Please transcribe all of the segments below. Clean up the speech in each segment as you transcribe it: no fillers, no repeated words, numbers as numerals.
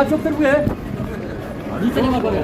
Ya çok ter gue. Bisa nih apa ya?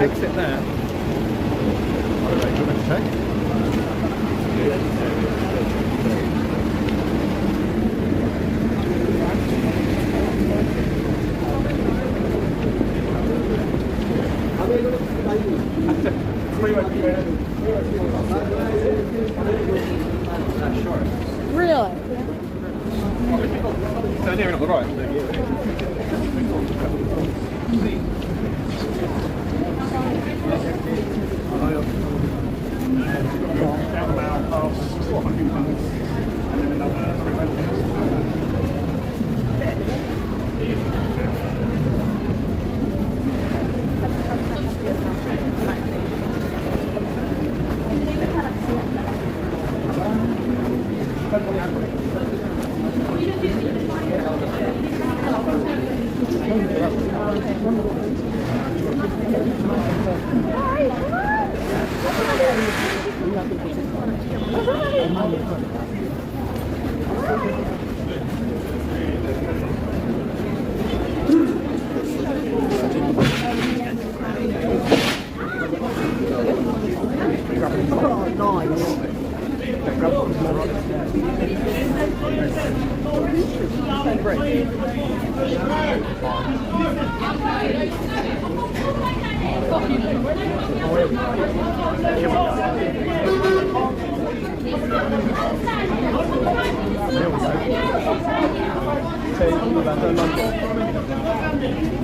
Exit there. By the way, do you want to check? Really? Turn here and on the right.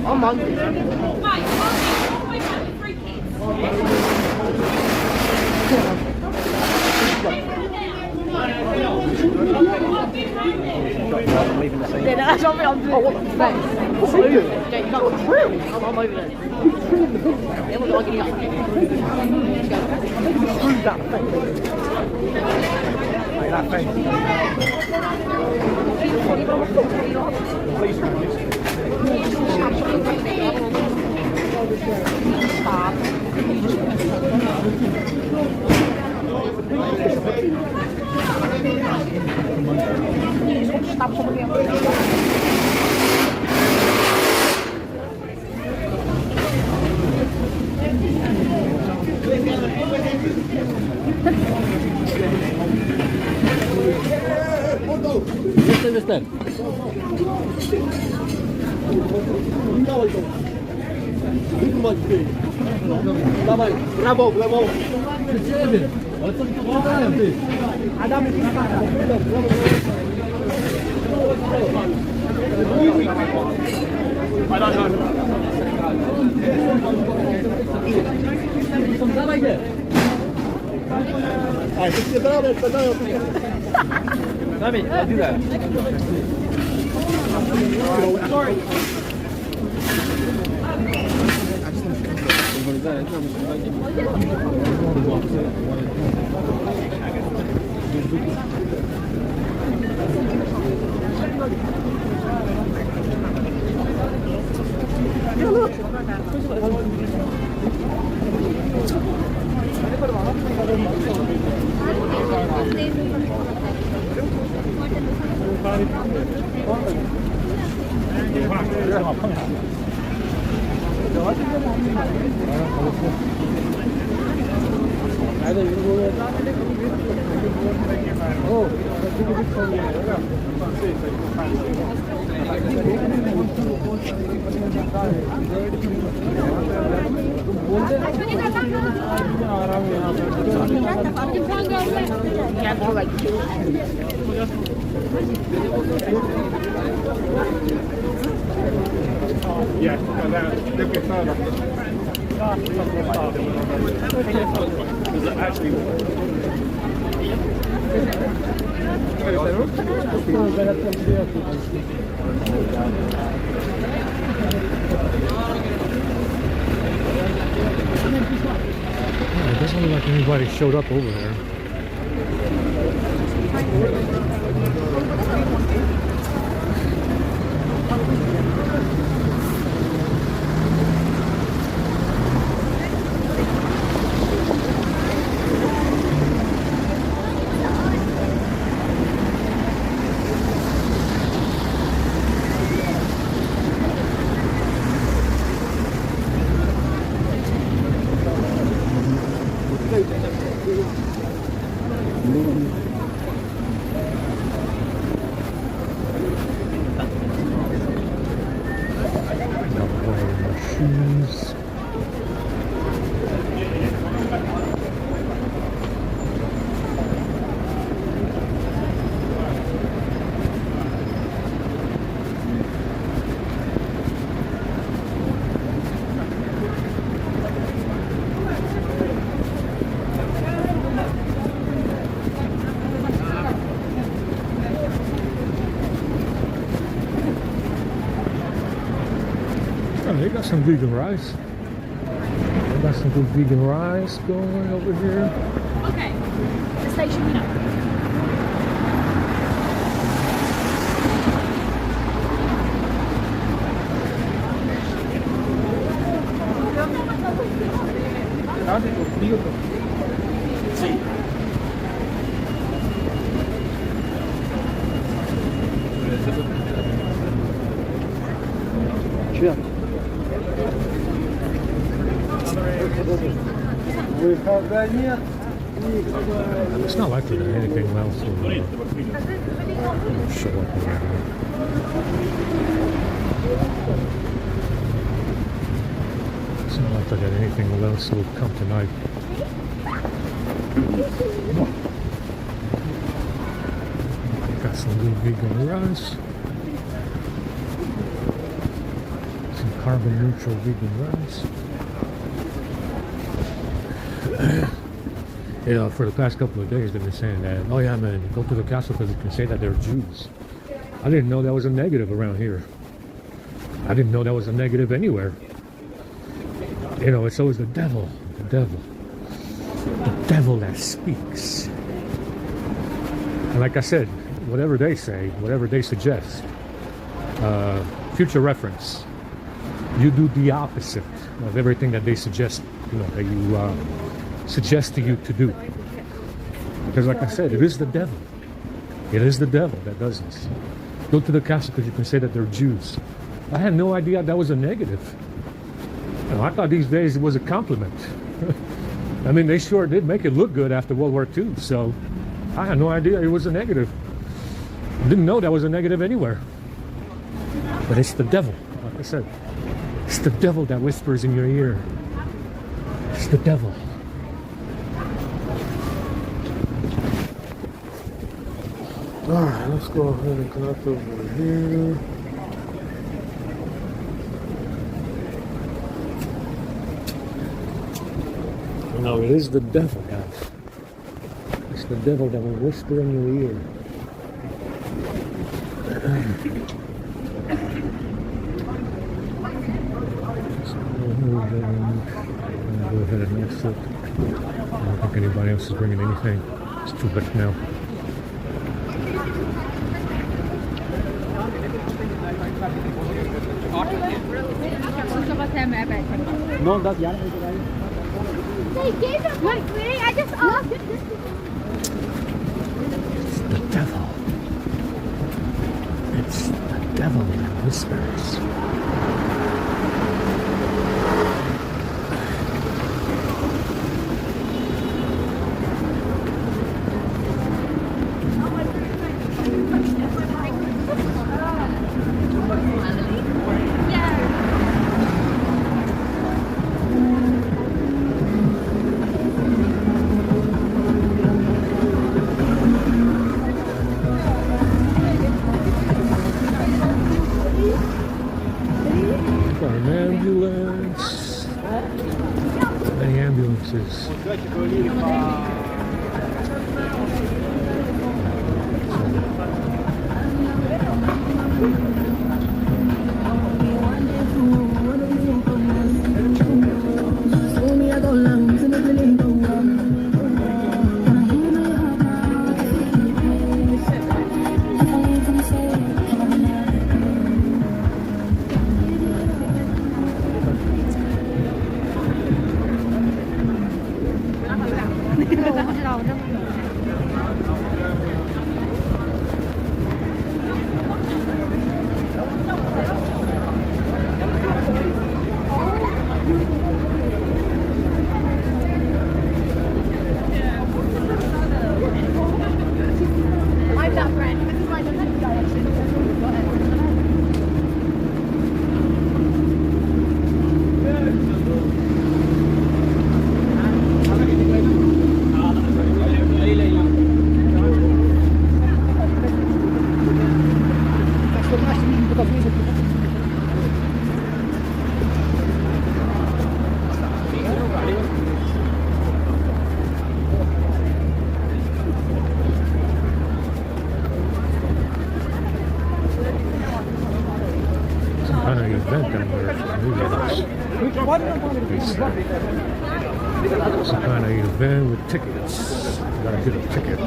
I'm on. Yeah, that's what I'm doing. Oh, what the fuck? What's he doing? Yeah, you got a drill. I'm over there. Yeah, we're not getting up. Screw that thing. Like that thing. Please, Stop. Stop somebody else. Jestem. Dawaj, brawo, w lewo. Przy ciebie. Ale co mi to pomagają, ty? Adam jest Dawaj, gdzie? Alright, just get down there, get down there. Let me, I'll do that. Sorry. Yeah, definitely further. Does it actually It doesn't look like anybody showed up over there. Shoes. Oh, they got some vegan rice. They got some good vegan rice going over here. Okay, the station we know. выхода нет, и It's not likely that anything else will show up around here. It's not likely that anything else will come tonight. Got some good vegan rice. Some carbon neutral vegan rice. You know, for the past couple of days they've been saying that, oh yeah man, go to the castle because you can say that they're Jews. I didn't know that was a negative around here. I didn't know that was a negative anywhere. You know, it's always the devil that speaks. And like I said, whatever they say, whatever they suggest, future reference, you do the opposite of everything that they suggest, you know, that you suggest to you to do. Because like I said, it is the devil. It is the devil that does this. Go to the castle because you can say that they're Jews. I had no idea that was a negative. You know, I thought these days it was a compliment. I mean, they sure did make it look good after World War II, so I had no idea it was a negative. Didn't know that was a negative anywhere. But it's the devil, like I said. It's the devil that whispers in your ear. It's the devil. Alright, let's go ahead and connect over here. No, it is the devil, guys. It's the devil that will whisper in your ear. Go ahead and exit. I don't think anybody else is bringing anything. It's too late now. No, that's yeah. They gave it for free. I just asked. It's the devil. It's the devil that whispers. Ambulances. Some kind of event with tickets. You gotta get a ticket.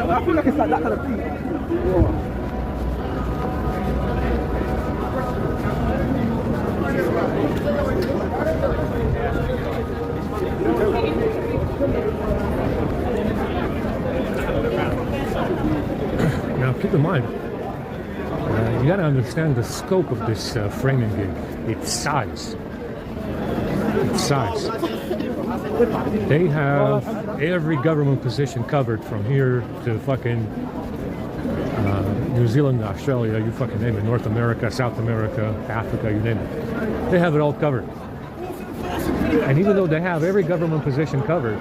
I feel like it's like that kind of thing. Now, keep in mind, you got to understand the scope of this framing gig. Its size. Its size. They have every government position covered from here to fucking New Zealand, Australia, you fucking name it, North America, South America, Africa, you name it. They have it all covered. And even though they have every government position covered,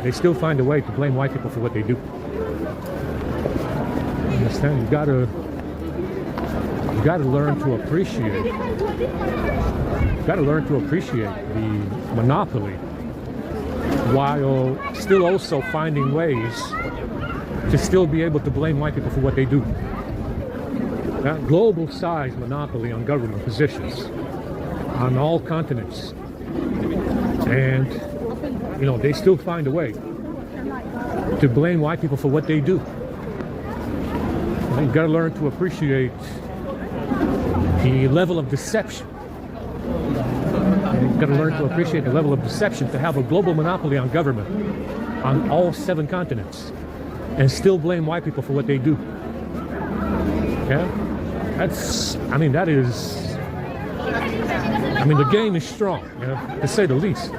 they still find a way to blame white people for what they do. Understand? You gotta learn to appreciate. You gotta learn to appreciate the monopoly, while still also finding ways to still be able to blame white people for what they do. That global size monopoly on government positions on all continents. And, you know, they still find a way to blame white people for what they do. You've got to learn to appreciate the level of deception. You've got to learn to appreciate the level of deception to have a global monopoly on government on all 7 continents and still blame white people for what they do. Yeah? That is, the game is strong, you know, to say the least.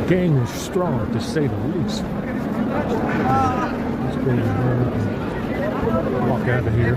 Game is strong, to say the least. Let's go ahead and walk out of here.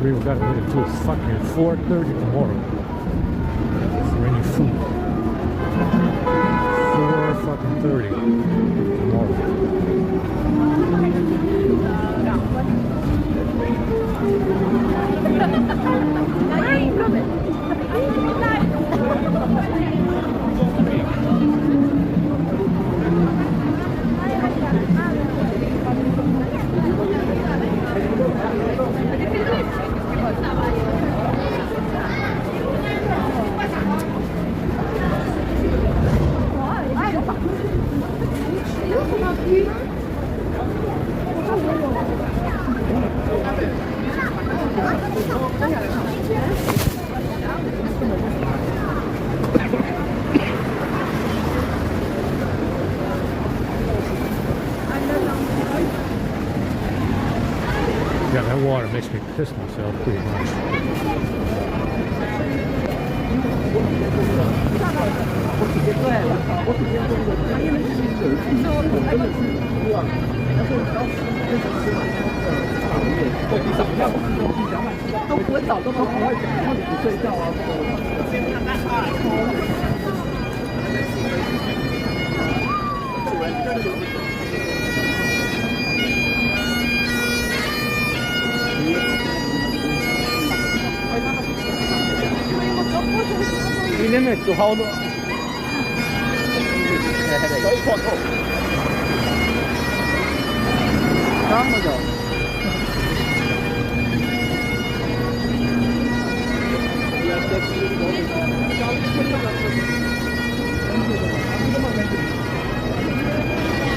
We've got to make it to a fucking 4:30 tomorrow for any food. 4:30 tomorrow. Yeah, that water makes me piss myself pretty much.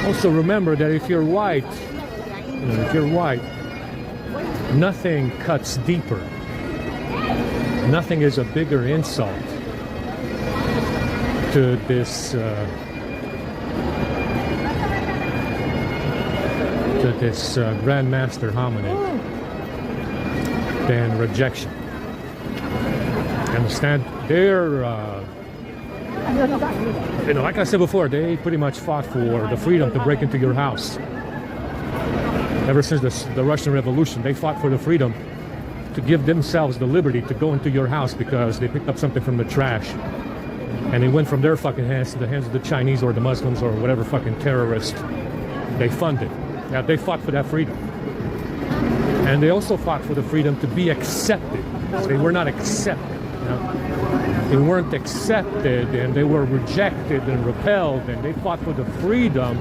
Also remember that if you're white, nothing cuts deeper. Nothing is a bigger insult to this grandmaster hominid than rejection. Understand? They're like I said before, they pretty much fought for the freedom to break into your house. Ever since the Russian Revolution, they fought for the freedom to give themselves the liberty to go into your house because they picked up something from the trash. And it went from their fucking hands to the hands of the Chinese or the Muslims or whatever fucking terrorist they funded. Yeah, they fought for that freedom. And they also fought for the freedom to be accepted. They were not accepted. You know? They weren't accepted and they were rejected and repelled, and they fought for the freedom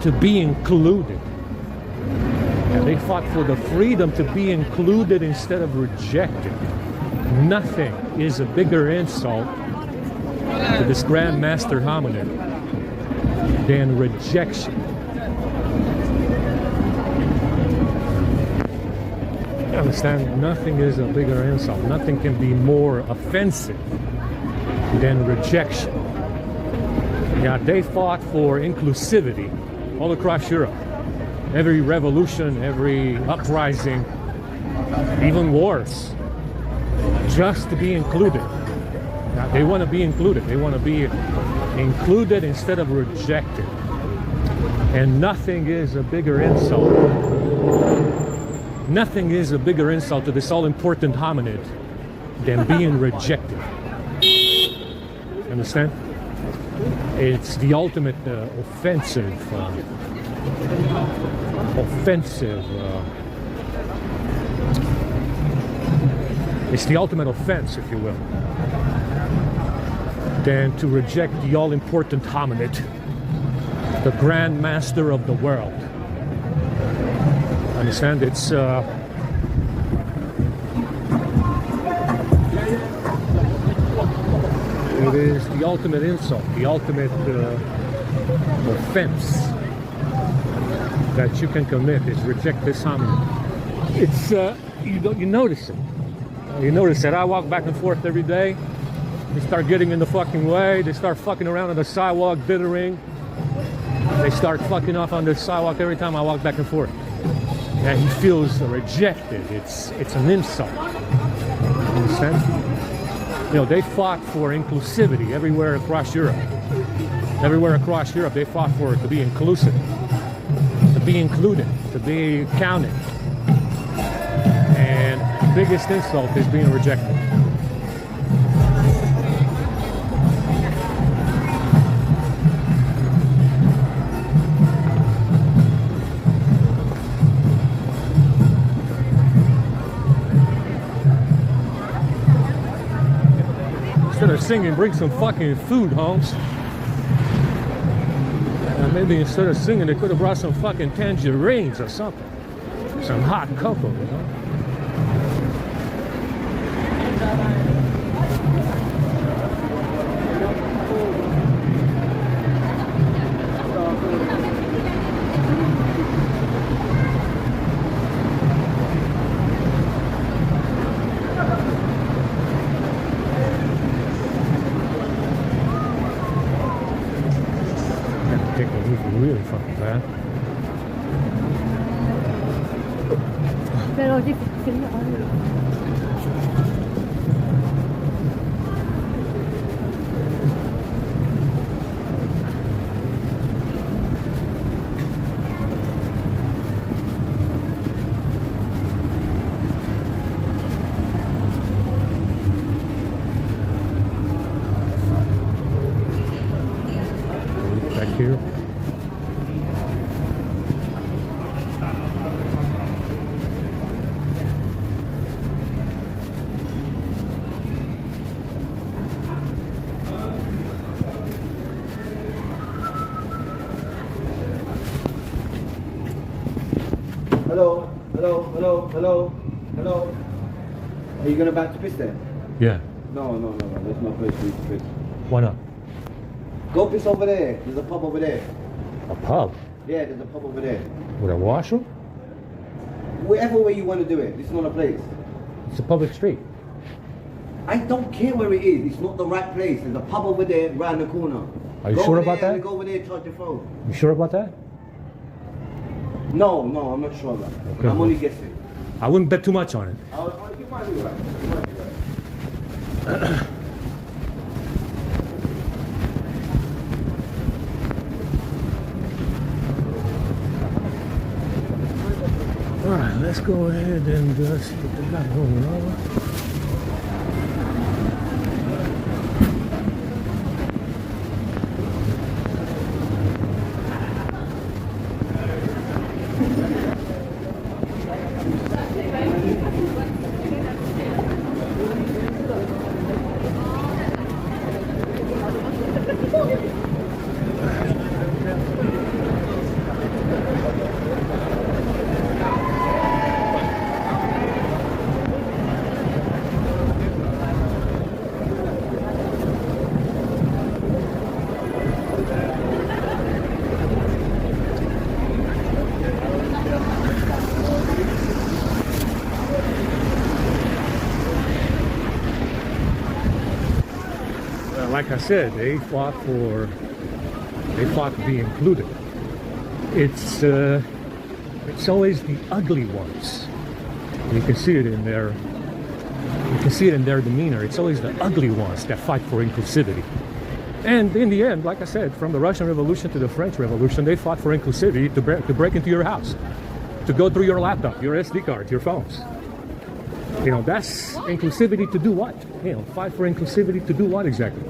to be included. And they fought for the freedom to be included instead of rejected. Nothing is a bigger insult to this grandmaster hominid than rejection. Understand? Nothing is a bigger insult. Nothing can be more offensive than rejection. Yeah, they fought for inclusivity all across Europe. Every revolution, every uprising, even wars, just to be included. Now, they want to be included. They want to be included instead of rejected. And nothing is a bigger insult. Nothing is a bigger insult to this all-important hominid than being rejected. Understand? It's the ultimate offensive. It's the ultimate offense, if you will, than to reject the all-important hominid, the grand master of the world. Understand? It's it is the ultimate insult, the ultimate offense that you can commit is reject this hominid. It's you notice it. You notice that I walk back and forth every day. They start getting in the fucking way. They start fucking around on the sidewalk, dithering. They start fucking off on the sidewalk every time I walk back and forth. And he feels rejected. It's an insult. Understand? You know, they fought for inclusivity everywhere across Europe. Everywhere across Europe, they fought for it to be inclusive, to be included, to be counted. And the biggest insult is being rejected. Instead of singing, bring some fucking food, Holmes. Maybe instead of singing, they could have brought some fucking tangerines or something. Some hot cocoa, you know? Really fucking bad. Pero difícil na ano. Back here. Hello. Are you gonna back to piss there? Yeah. No. There's no place for you to piss. Why not? Go piss over there. There's a pub over there. A pub? Yeah, there's a pub over there. With a washroom? Wherever way you want to do it. It's not a place. It's a public street. I don't care where it is. It's not the right place. There's a pub over there, round the corner. Are you Go sure over about there that? and go over there, charge your phone. You sure about that? No, I'm not sure about that. Okay. I'm only guessing. I wouldn't bet too much on it. You might be right. You might be right. Alright, let's go ahead and see what they got going on. like I said, they fought to be included. It's always the ugly ones. You can see it in their demeanor. It's always the ugly ones that fight for inclusivity. And in the end, like I said, from the Russian Revolution to the French Revolution, they fought for inclusivity to break into your house, to go through your laptop, your SD card, your phones. You know, that's inclusivity to do what? You know, fight for inclusivity to do what exactly?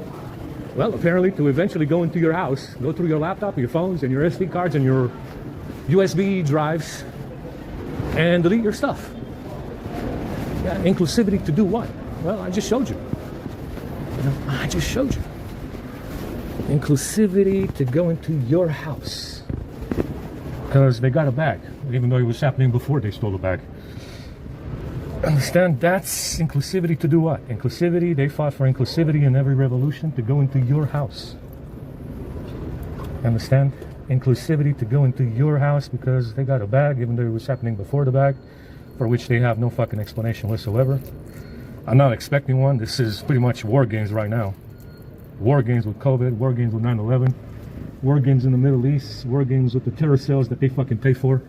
Well, apparently to eventually go into your house, go through your laptop, your phones, and your SD cards, and your USB drives, and delete your stuff. Yeah, inclusivity to do what? Well, I just showed you. I just showed you. Inclusivity to go into your house. Because they got a bag, even though it was happening before they stole the bag. Understand? That's inclusivity to do what? Inclusivity, they fought for inclusivity in every revolution to go into your house. Understand? Inclusivity to go into your house because they got a bag, even though it was happening before the bag, for which they have no fucking explanation whatsoever. I'm not expecting one. This is pretty much war games right now. War games with COVID, war games with 9/11, war games in the Middle East, war games with the terror cells that they fucking pay for.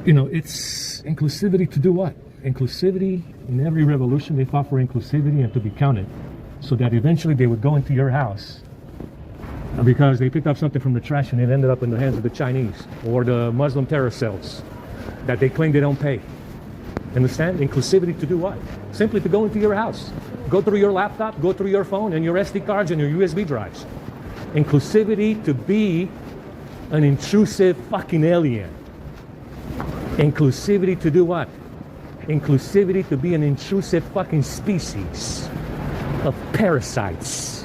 You know, it's inclusivity to do what? Inclusivity, in every revolution they fought for inclusivity and to be counted, so that eventually they would go into your house because they picked up something from the trash and it ended up in the hands of the Chinese or the Muslim terror cells that they claim they don't pay. Understand? Inclusivity to do what? Simply to go into your house, go through your laptop, go through your phone and your SD cards and your USB drives. Inclusivity to be an intrusive fucking alien. Inclusivity to do what? Inclusivity to be an intrusive fucking species of parasites.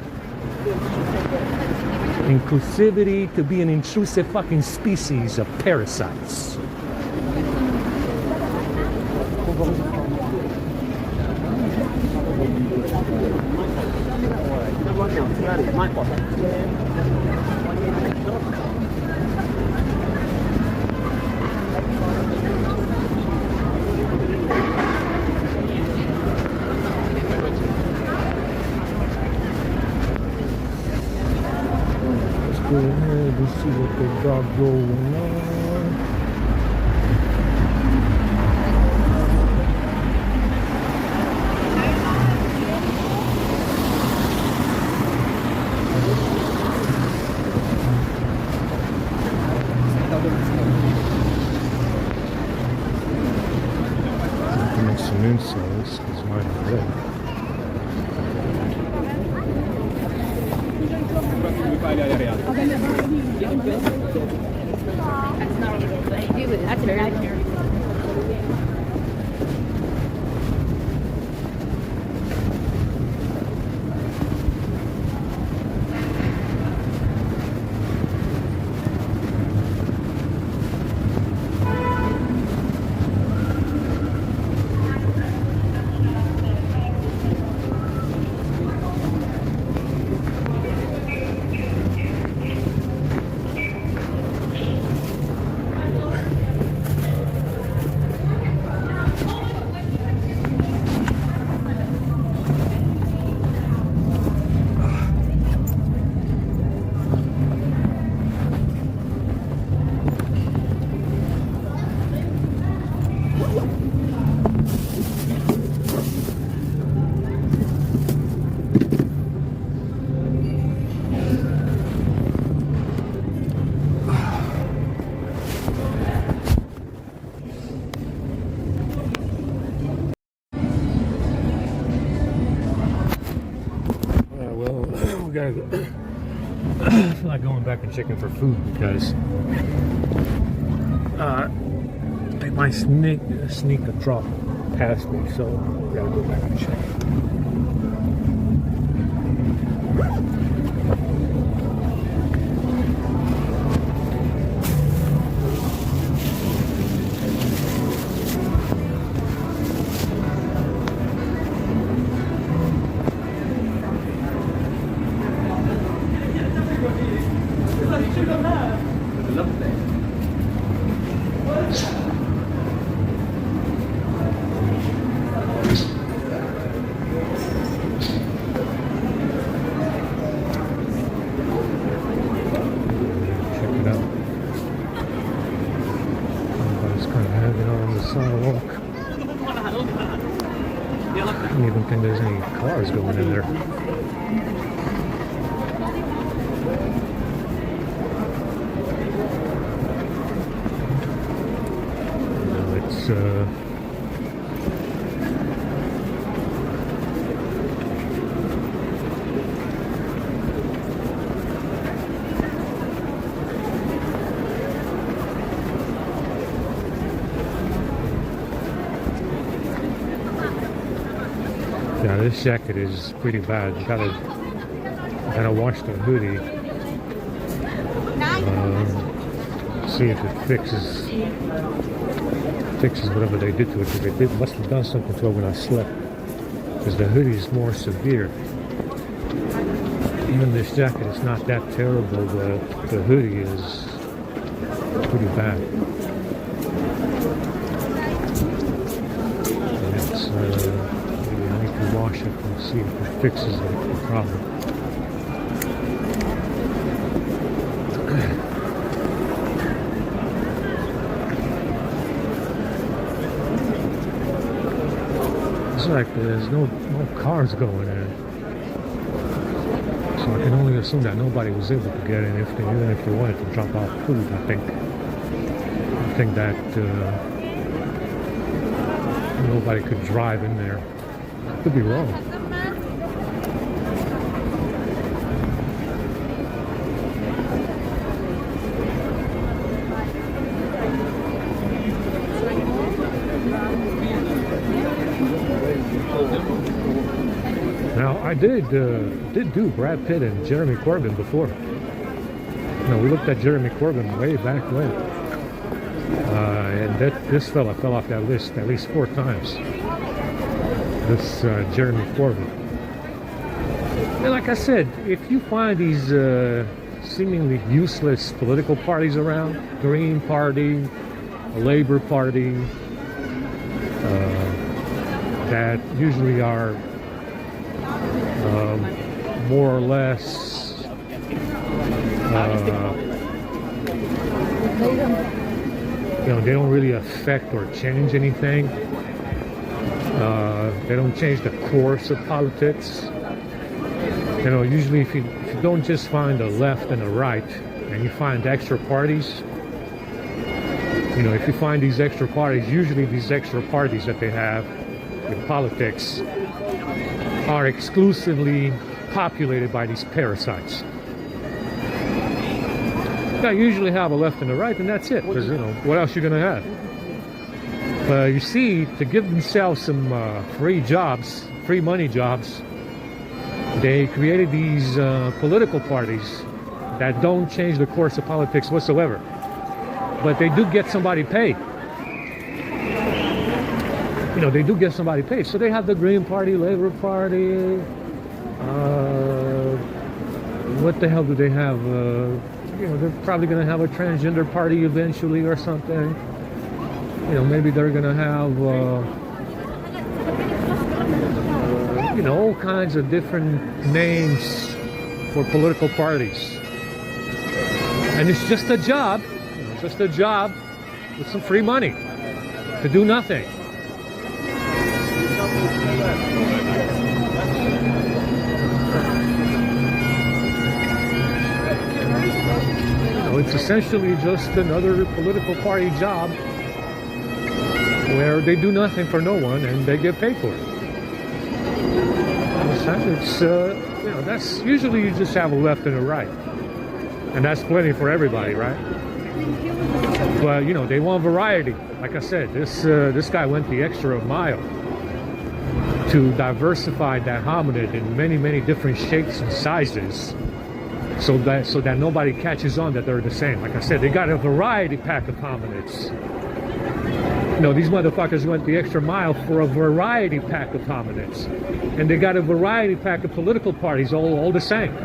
Inclusivity to be an intrusive fucking species of parasites. Let's go ahead and see what they got going on. Make some insides because mine are red. That's very nice. We gotta go. I feel like going back and checking for food because they might sneak a drop past me, so we gotta go back and check. walk. I don't even think there's any cars going in there. No, it's yeah, this jacket is pretty bad. You gotta wash the hoodie. See if it fixes whatever they did to it. Because they must have done something to it when I slept. Because the hoodie is more severe. Even this jacket is not that terrible, but the hoodie is pretty bad. And it's maybe I need to wash it and see if it fixes the problem. It's like there's no cars going in. So I can only assume that nobody was able to get in even if they wanted to drop off food. I think that nobody could drive in there. Could be wrong. Now I did do Brad Pitt and Jeremy Corbyn before. We looked at Jeremy Corbyn way back when, and this fella fell off that list at least 4 times. This Jeremy Corbyn. And like I said, if you find these seemingly useless political parties around, Green Party, Labour Party, that usually are more or less they don't really affect or change anything. They don't change the course of politics. Usually if you don't just find a left and a right and you find extra parties, if you find these extra parties, usually these extra parties that they have in politics are exclusively populated by these parasites. You usually have a left and a right, and that's it. Because what else you're gonna have? You see, to give themselves some free money jobs, they created these political parties that don't change the course of politics whatsoever. But they do get somebody paid. They do get somebody paid. So they have the Green Party, Labour Party. What the hell do they have? They're probably going to have a transgender party eventually or something. Maybe they're going to have, all kinds of different names for political parties. And it's just a job, with some free money to do nothing. It's essentially just another political party job where they do nothing for no one and they get paid for it. It's that's usually you just have a left and a right, and that's plenty for everybody, right? But they want variety. Like I said, this guy went the extra mile to diversify that hominid in many different shapes and sizes, so that nobody catches on that they're the same. Like I said, they got a variety pack of hominids. These motherfuckers went the extra mile for a variety pack of hominids, and they got a variety pack of political parties, all the same.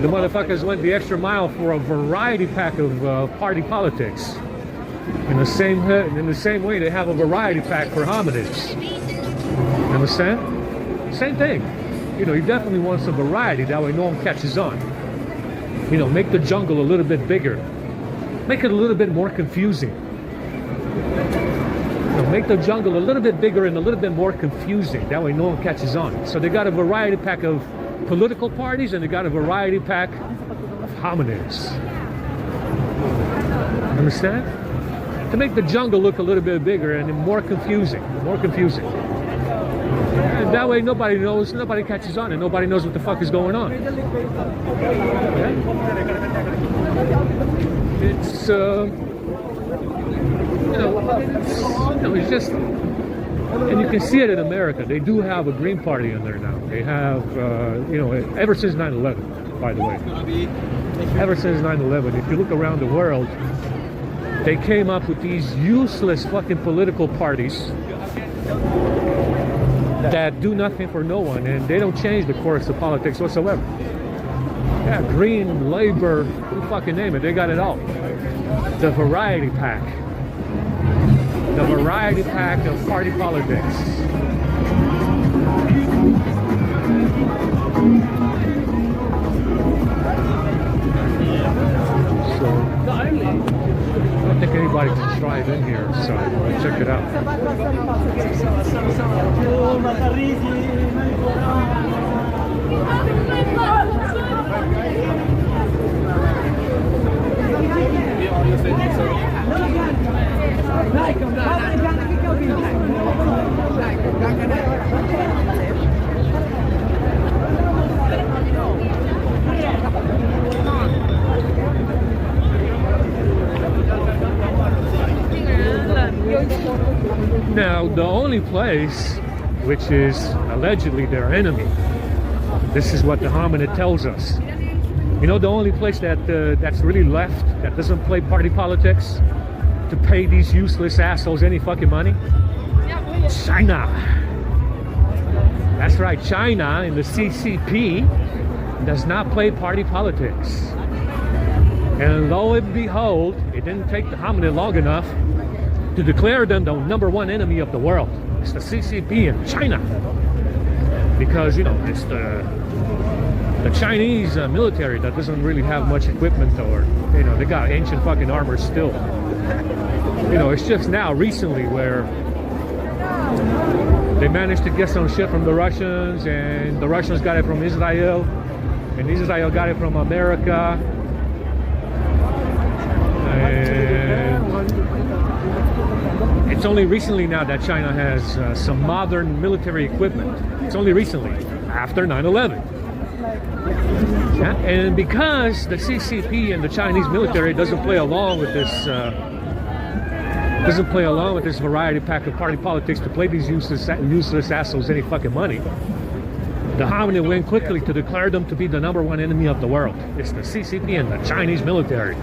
The motherfuckers went the extra mile for a variety pack of party politics. In the same way, they have a variety pack for hominids. You understand? Same thing. You definitely want some variety, that way no one catches on. Make the jungle a little bit bigger. Make it a little bit more confusing. make the jungle a little bit bigger and a little bit more confusing. That way no one catches on. So they got a variety pack of political parties and they got a variety pack of hominids. Understand? To make the jungle look a little bit bigger and more confusing. More confusing. And that way nobody knows, nobody catches on, and nobody knows what the fuck is going on. Yeah? It's it's just, and you can see it in America. They do have a Green Party in there now. They have, ever since 9/11, by the way. Ever since 9/11, if you look around the world, they came up with these useless fucking political parties that do nothing for no one, and they don't change the course of politics whatsoever. Yeah, Green, Labor, you fucking name it, they got it all. The variety pack. The variety pack of party politics. So, I don't think anybody can drive in here, so check it out. Now, the only place which is allegedly their enemy, this is what the hominid tells us. You know, the only place that that's really left, that doesn't play party politics to pay these useless assholes any fucking money? China. That's right, China in the CCP does not play party politics. And lo and behold, it didn't take the hominid long enough to declare them the #1 enemy of the world. It's the CCP in China. Because, it's the Chinese military that doesn't really have much equipment, or, they got ancient fucking armor still. It's just now, recently, where they managed to get some shit from the Russians, and the Russians got it from Israel, and Israel got it from America. And it's only recently now that China has some modern military equipment. It's only recently, after 9/11. Yeah? And because the CCP and the Chinese military doesn't play along with this variety pack of party politics to play these useless assholes any fucking money, the hominid went quickly to declare them to be the #1 enemy of the world. It's the CCP and the Chinese military.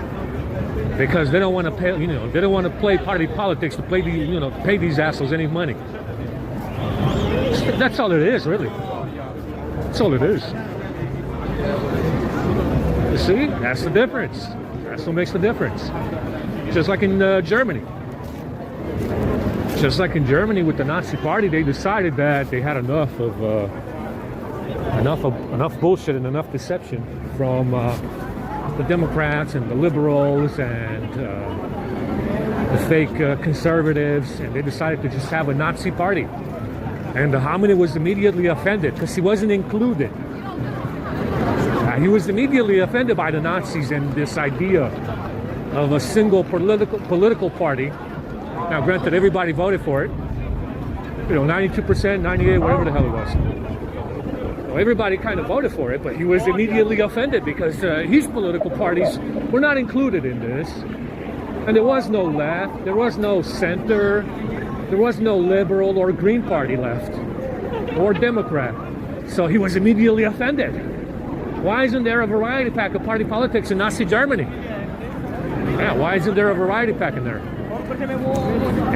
Because they don't want to pay, they don't want to play party politics to play pay these assholes any money. That's all it is, really. That's all it is. You see, that's the difference. That's what makes the difference. Just like in Germany. Just like in Germany with the Nazi Party, they decided that they had enough bullshit and enough deception from the Democrats and the liberals and the fake conservatives, and they decided to just have a Nazi party. And the hominid was immediately offended because he wasn't included. He was immediately offended by the Nazis and this idea of a single political party. Now, granted, everybody voted for it. 92%, 98%, whatever the hell it was. Well, everybody kind of voted for it, but he was immediately offended because his political parties were not included in this. And there was no left, there was no center, there was no liberal or green party left, or Democrat. So he was immediately offended. Why isn't there a variety pack of party politics in Nazi Germany? Yeah, why isn't there a variety pack in there?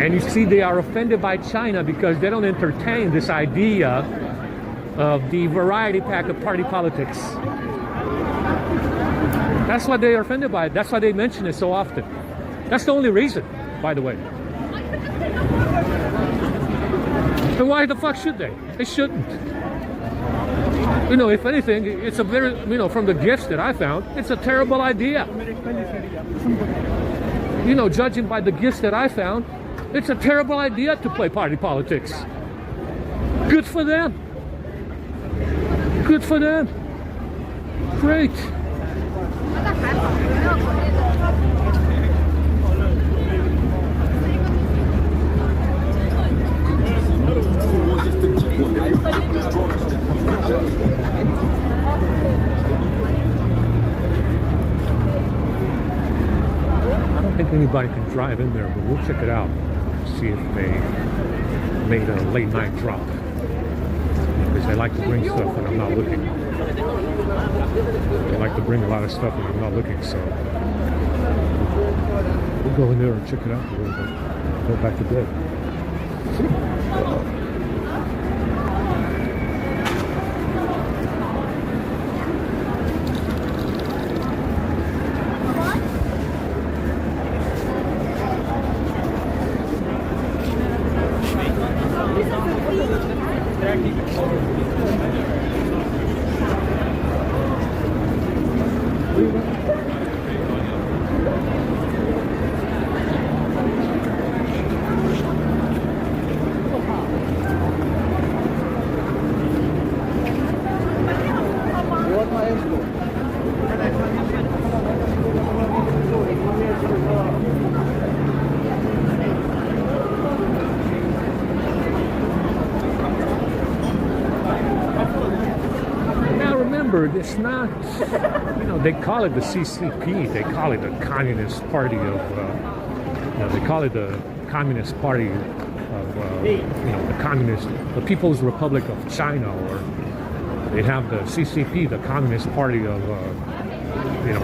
And you see, they are offended by China because they don't entertain this idea of the variety pack of party politics. That's why they are offended by it. That's why they mention it so often. That's the only reason, by the way. And why the fuck should they? They shouldn't. If anything, it's a very, from the gifts that I found, it's a terrible idea. Judging by the gifts that I found, It's a terrible idea to play party politics. Good for them. Good for them. Great. I don't think anybody can drive in there, but we'll check it out. See if they made a late night drop. Because they like to bring stuff when I'm not looking. They like to bring a lot of stuff when I'm not looking, so we'll go in there and check it out a little bit. Go back to bed. It's not, they call it the CCP, they call it the Communist Party of, they call it the Communist Party of, the People's Republic of China, or they have the CCP, the Communist Party of,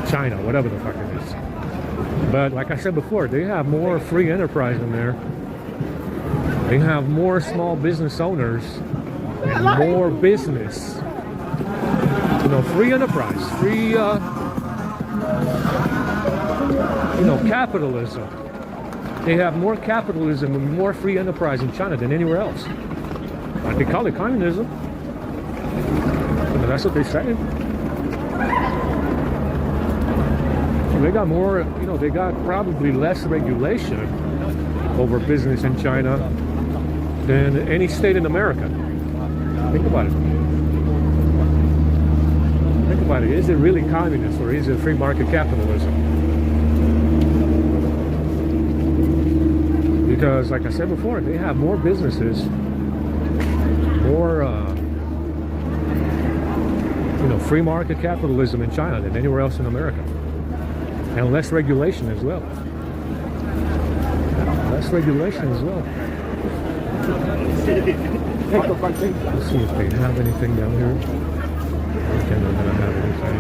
China, whatever the fuck it is. But like I said before, they have more free enterprise in there. They have more small business owners and more business. Free enterprise, free, capitalism. They have more capitalism and more free enterprise in China than anywhere else. They call it communism. That's what they say. They got more, they got probably less regulation over business in China than any state in America. Think about it. Think about it. Is it really communist or is it free market capitalism? Because, like I said before, they have more businesses, more, free market capitalism in China than anywhere else in America. And less regulation as well. Less regulation as well. Let's see if they have anything down here. They're not gonna have anything.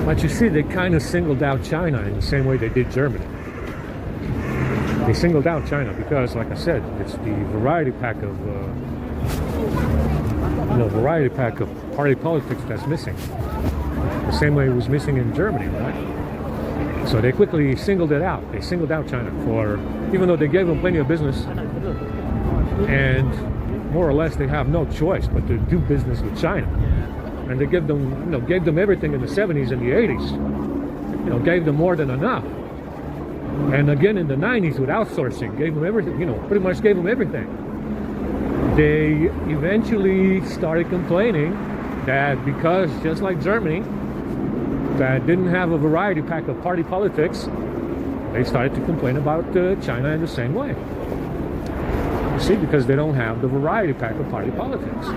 But you see, they kind of singled out China in the same way they did Germany. They singled out China because, like I said, it's the variety pack of, party politics that's missing. The same way it was missing in Germany, right? So they quickly singled it out. They singled out China for, even though they gave them plenty of business, and more or less they have no choice but to do business with China. And they gave them everything in the 70s and the 80s. Gave them more than enough. And again in the 90s with outsourcing, gave them everything, pretty much gave them everything. They eventually started complaining that because, just like Germany, that didn't have a variety pack of party politics, they started to complain about China in the same way. You see, because they don't have the variety pack of party politics.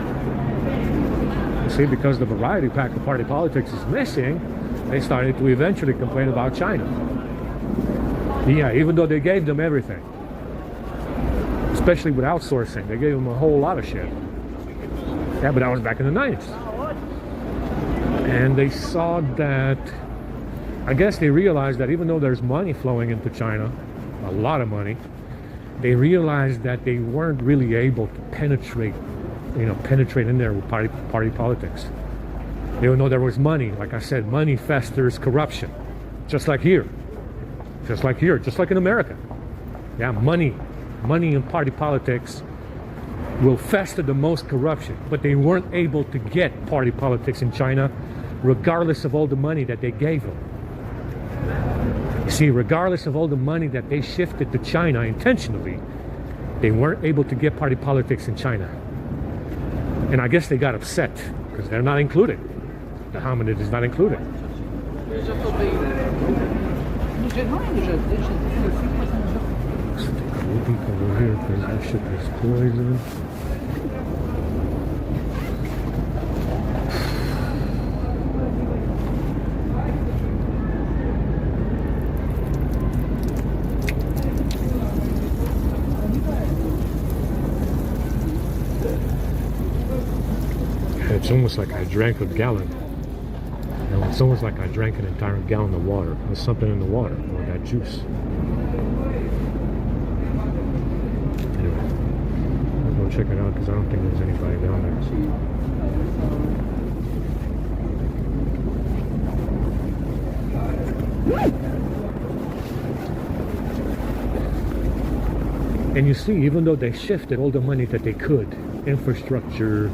You see, because the variety pack of party politics is missing, they started to eventually complain about China. Yeah, even though they gave them everything. Especially with outsourcing. They gave them a whole lot of shit. Yeah, but that was back in the 90s. And they saw that, I guess they realized that even though there's money flowing into China, a lot of money, they realized that they weren't really able to penetrate in there with party politics. Even though there was money, like I said, money festers corruption. Just like here. Just like here. Just like in America. Yeah, money and party politics will fester the most corruption. But they weren't able to get party politics in China, regardless of all the money that they gave them. You see, regardless of all the money that they shifted to China intentionally, they weren't able to get party politics in China. And I guess they got upset because they're not included. The hominid is not included. Let's take a look over here because that shit is poison. It's almost like I drank a gallon. You know, it's almost like I drank an entire gallon of water. There's something in the water, or that juice. Anyway, I'll go check it out because I don't think there's anybody down there. And you see, even though they shifted all the money that they could, infrastructure,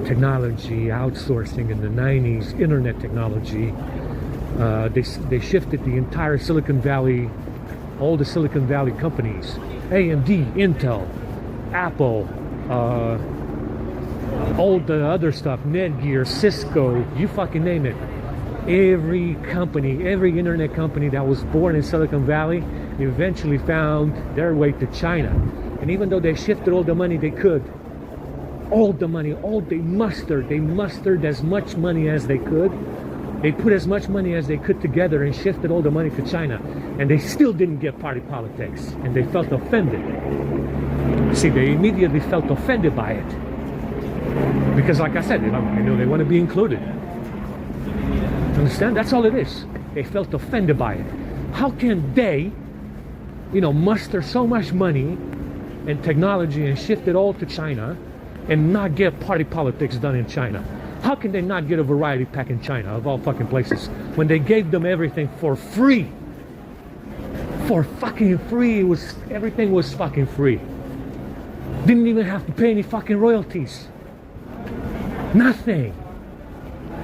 technology, outsourcing in the 90s, internet technology, they shifted the entire Silicon Valley, all the Silicon Valley companies, AMD, Intel, Apple, all the other stuff, Netgear, Cisco, you fucking name it. Every company, every internet company that was born in Silicon Valley eventually found their way to China. And even though they shifted all the money they could, all the money, they mustered as much money as they could. They put as much money as they could together and shifted all the money to China. And they still didn't get party politics. And they felt offended. See, they immediately felt offended by it. Because like I said, they want to be included. Understand? That's all it is. They felt offended by it. How can they, muster so much money and technology and shift it all to China and not get party politics done in China? How can they not get a variety pack in China, of all fucking places, when they gave them everything for free? For fucking free. Everything was fucking free. Didn't even have to pay any fucking royalties. Nothing.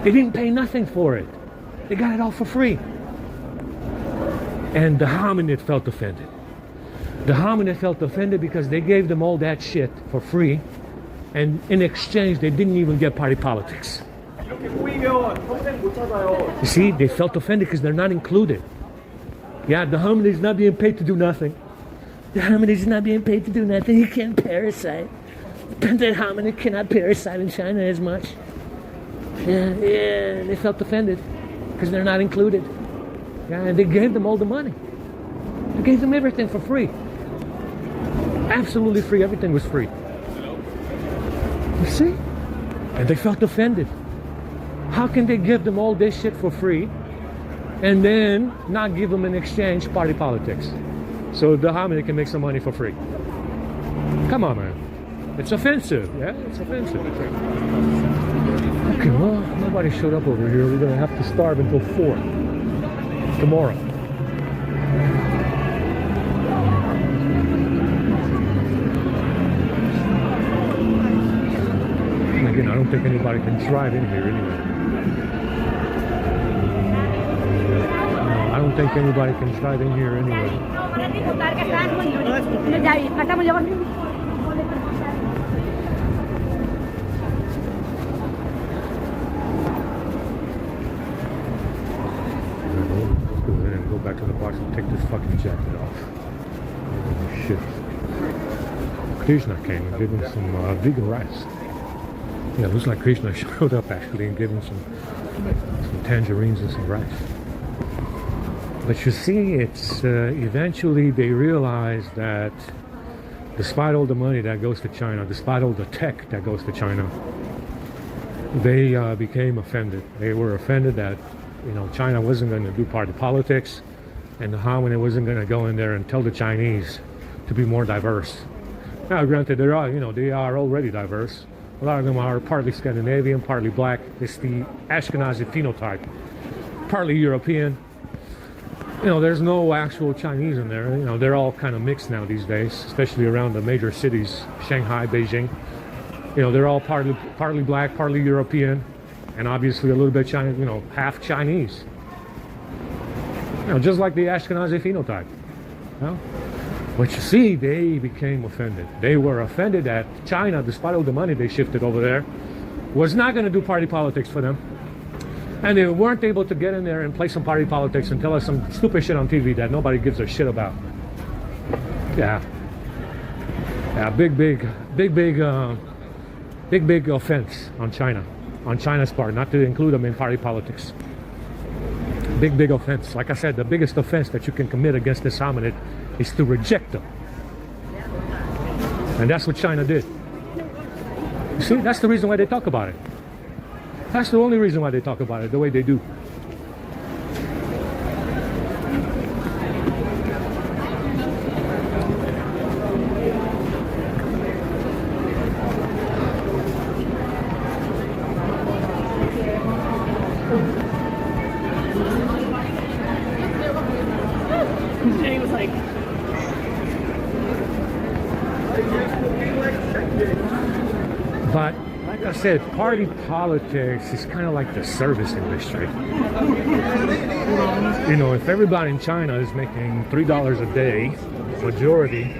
They didn't pay nothing for it. They got it all for free. And the hominid felt offended. The hominid felt offended because they gave them all that shit for free. And in exchange, they didn't even get party politics. You see, they felt offended because they're not included. Yeah, the hominid is not being paid to do nothing. The hominid is not being paid to do nothing. He can't parasite. The hominid cannot parasite in China as much. Yeah, they felt offended because they're not included. Yeah, and they gave them all the money. They gave them everything for free. Absolutely free. Everything was free. You see? And they felt offended. How can they give them all this shit for free and then not give them in exchange party politics? So the hominid can make some money for free. Come on, man. It's offensive. Yeah, it's offensive. Okay, well, nobody showed up over here. We're going to have to starve until 4 tomorrow. Again, I don't think anybody can drive in here anyway. No, I don't think anybody can drive in here anyway. Go back to the box and take this fucking jacket off. Oh, shit. Krishna came and gave him some vegan rice. Yeah, it looks like Krishna showed up actually and gave him some tangerines and some rice. But you see, it's eventually they realized that despite all the money that goes to China, despite all the tech that goes to China, they became offended. They were offended that China wasn't going to do party politics, and the hominid wasn't going to go in there and tell the Chinese to be more diverse. Now, granted, they are already diverse. A lot of them are partly Scandinavian, partly black. It's the Ashkenazi phenotype. Partly European. You know, there's no actual Chinese in there. You know, they're all kind of mixed now these days, especially around the major cities, Shanghai, Beijing. You know, they're all partly black, partly European, and obviously a little bit Chinese, you know, half Chinese. You know, just like the Ashkenazi phenotype. You know? But you see, they became offended. They were offended that China, despite all the money they shifted over there, was not going to do party politics for them. And they weren't able to get in there and play some party politics and tell us some stupid shit on TV that nobody gives a shit about. Yeah. Yeah, big offense on China. On China's part, not to include them in party politics. Big offense. Like I said, the biggest offense that you can commit against this hominid is to reject them. And that's what China did. You see, that's the reason why they talk about it. That's the only reason why they talk about it the way they do. And he was like, But like I said, party politics is kind of like the service industry. You know, if everybody in China is making $3 a day, majority,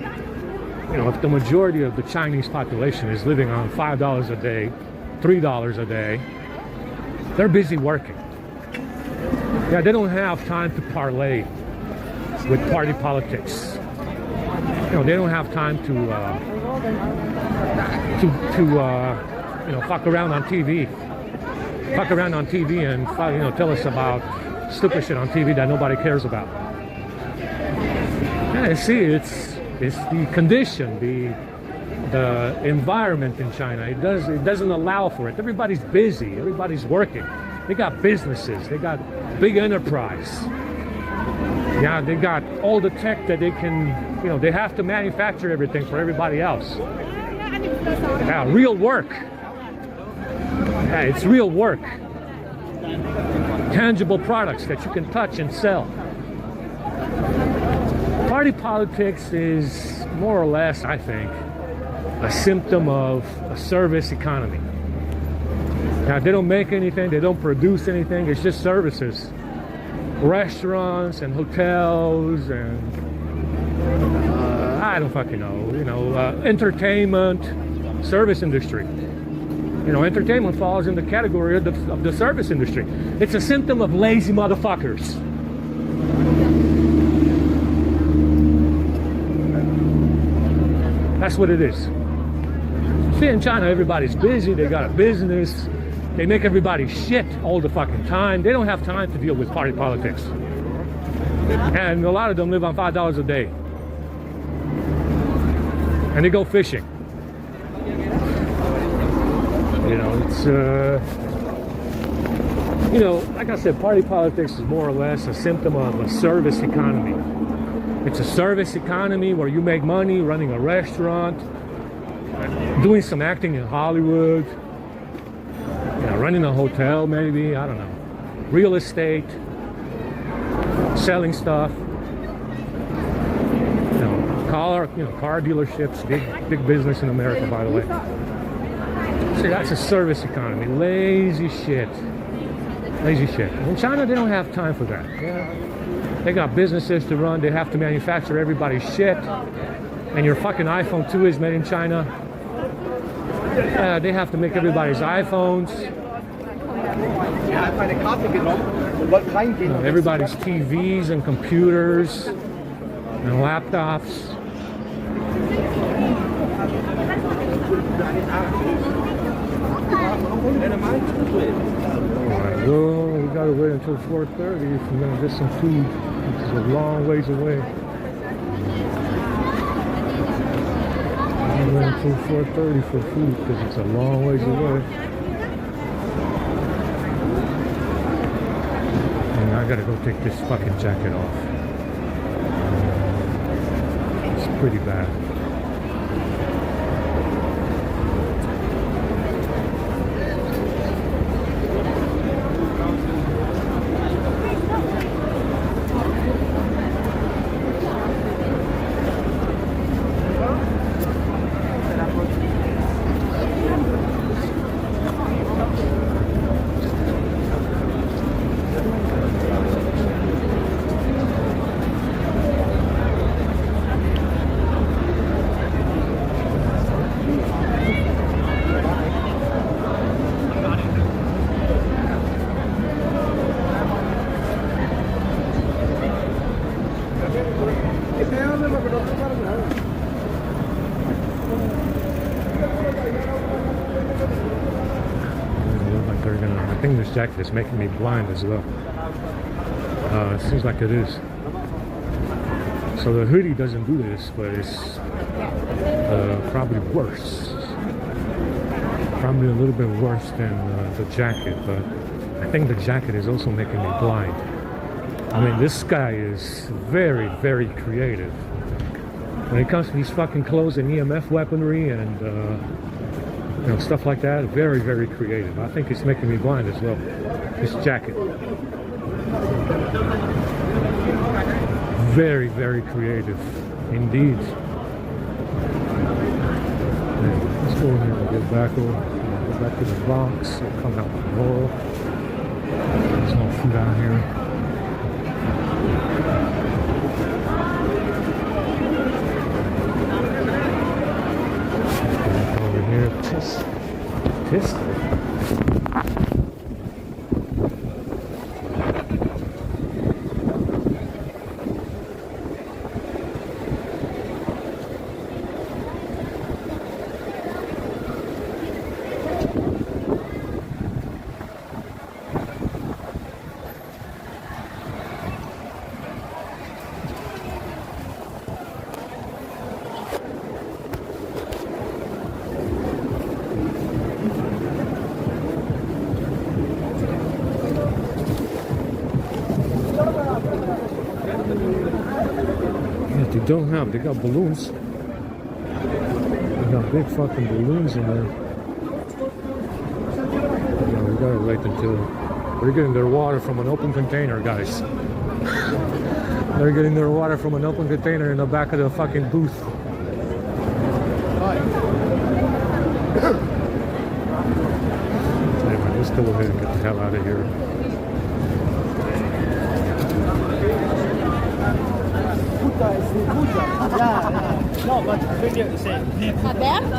you know, if the majority of the Chinese population is living on $5 a day, $3 a day, they're busy working. Yeah, they don't have time to parlay with party politics. You know, they don't have time to you know, fuck around on TV and you know, tell us about stupid shit on TV that nobody cares about. Yeah, see, it's the condition, the environment in China. It doesn't allow for it. Everybody's busy. Everybody's working. They got businesses. They got big enterprise. Yeah, they got all the tech that they can, you know, they have to manufacture everything for everybody else. Yeah, real work. Yeah, it's real work. Tangible products that you can touch and sell. Party politics is more or less, I think, a symptom of a service economy. Now, they don't make anything, they don't produce anything, it's just services. Restaurants and hotels and I don't fucking know, you know, entertainment, service industry. You know, entertainment falls in the category of the service industry. It's a symptom of lazy motherfuckers. That's what it is. See, in China, everybody's busy, they got a business. They make everybody shit all the fucking time. They don't have time to deal with party politics. And a lot of them live on $5 a day. And they go fishing. You know, it's, you know, like I said, party politics is more or less a symptom of a service economy. It's a service economy where you make money running a restaurant, doing some acting in Hollywood, you know, running a hotel maybe, I don't know, real estate, selling stuff, you know, car dealerships, big business in America, by the way. See, that's a service economy, lazy shit. In China, they don't have time for that. Yeah. They got businesses to run, they have to manufacture everybody's shit, and your fucking iPhone 2 is made in China. They have to make everybody's iPhones. Everybody's TVs and computers and laptops. Alright, well, we gotta wait until 4:30 if we're gonna get some food, which is a long ways away. Wait until 4:30 for food because it's a long ways away. And I gotta go take this fucking jacket off. It's pretty bad. think this jacket is making me blind as well. It seems like it is. So the hoodie doesn't do this, but it's probably worse. Probably a little bit worse than the jacket, but I think the jacket is also making me blind. I mean, this guy is very, very creative. When it comes to these fucking clothes and EMF weaponry and you know, stuff like that, very, very creative. I think it's making me blind as well. This jacket. Very, very creative indeed. Yeah, let's go in here and get back over. Go back to the box. Come out the door. There's no food out here. Over here, piss. They got balloons. They got big fucking balloons in there. Yeah, we gotta wait until we're getting their water from an open container, guys. They're getting their water from an open container in the back of the fucking booth. Anyway, let's go ahead and get the hell out of here. No, but they're the same. Aberto?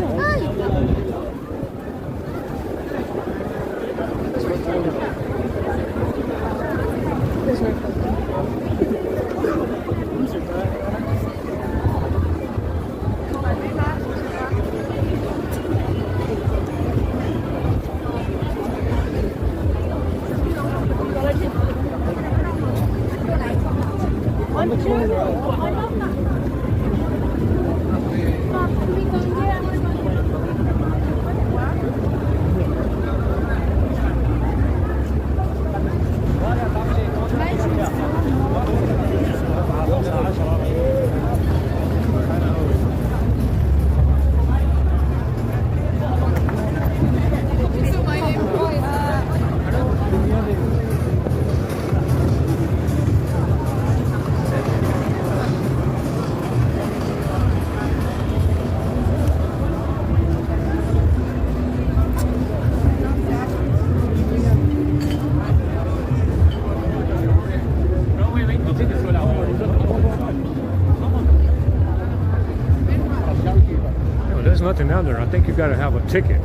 Nothing down there. I think you got to have a ticket.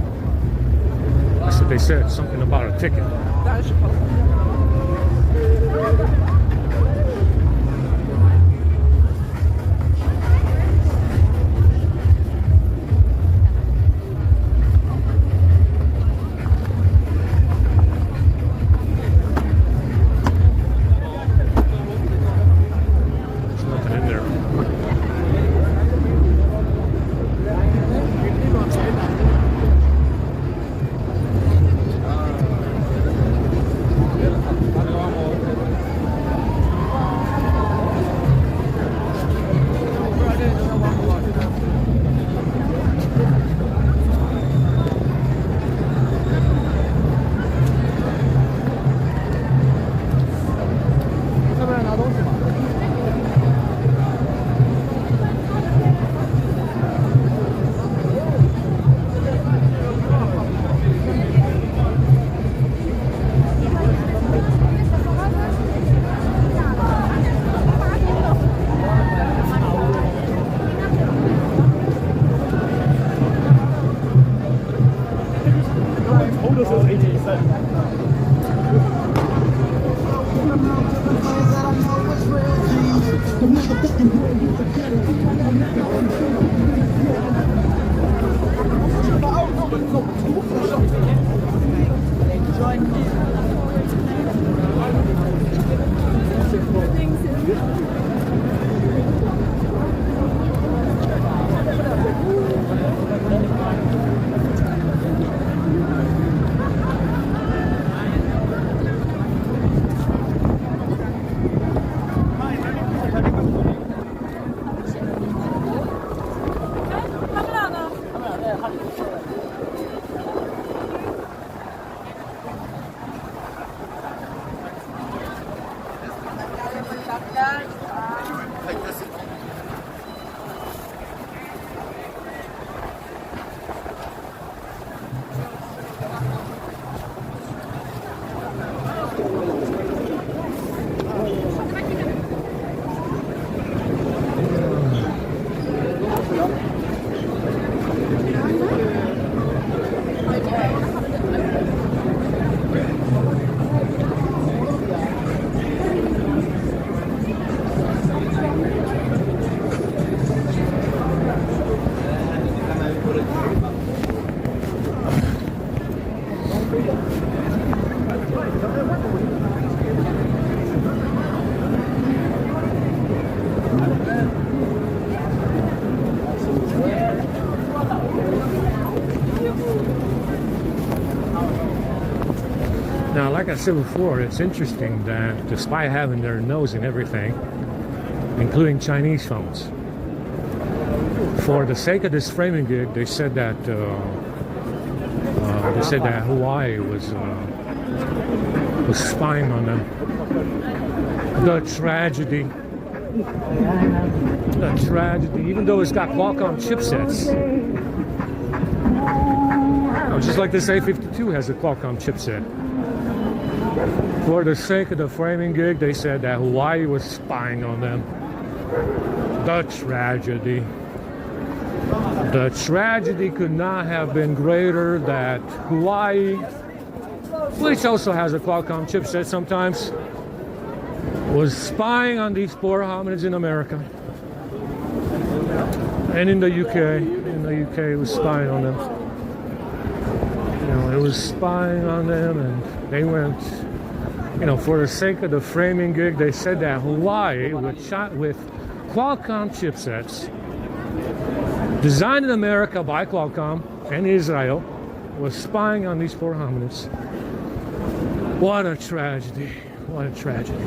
That's what they said. Something about a ticket. There's nothing in there. Join me. Now, like I said before, it's interesting that despite having their nose in everything, including Chinese phones, for the sake of this framing gig, they said that Hawaii was spying on them. The tragedy, even though it's got Qualcomm chipsets. Just like this A52 has a Qualcomm chipset. For the sake of the framing gig, they said that Hawaii was spying on them. The tragedy. The tragedy could not have been greater that Hawaii, which also has a Qualcomm chipset sometimes, was spying on these poor hominids in America. And in the UK. It was spying on them. You know, it was spying on them, and they went, you know, for the sake of the framing gig, they said that Hawaii, with Qualcomm chipsets, designed in America by Qualcomm and Israel, was spying on these poor hominids. What a tragedy. What a tragedy.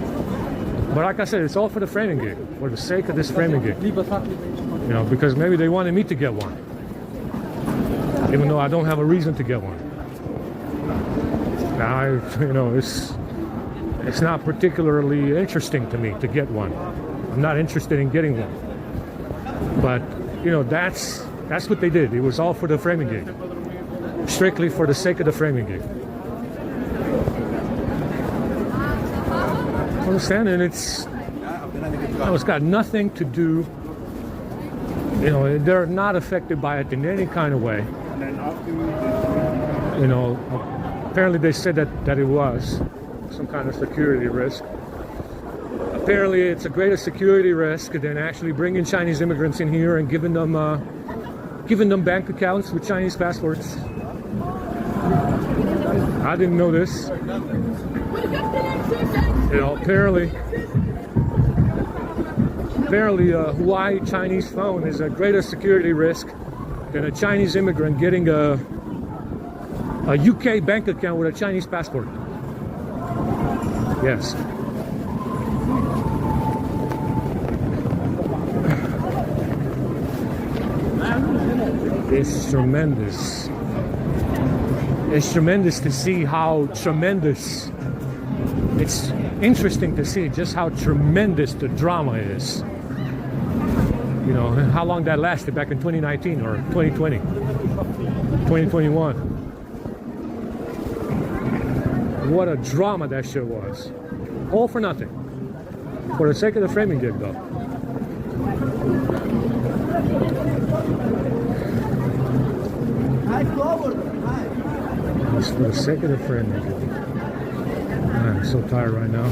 But like I said, it's all for the framing gig, for the sake of this framing gig. You know, because maybe they wanted me to get one, even though I don't have a reason to get one. Now, you know, it's not particularly interesting to me to get one. I'm not interested in getting one. But, you know, that's what they did. It was all for the framing gig. Strictly for the sake of the framing gig. Understand? And it's got nothing to do, you know, they're not affected by it in any kind of way. You know, apparently they said that it was some kind of security risk. Apparently it's a greater security risk than actually bringing Chinese immigrants in here and giving them bank accounts with Chinese passports. I didn't know this. You know, apparently a Hawaii Chinese phone is a greater security risk than a Chinese immigrant getting a UK bank account with a Chinese passport. Yes. It's tremendous. It's tremendous to see how tremendous. It's interesting to see just how tremendous the drama is. You know, how long that lasted back in 2019 or 2020, 2021. What a drama that shit was. All for nothing. For the sake of the framing gig, though. Just for the sake of the framing gig. I'm so tired right now.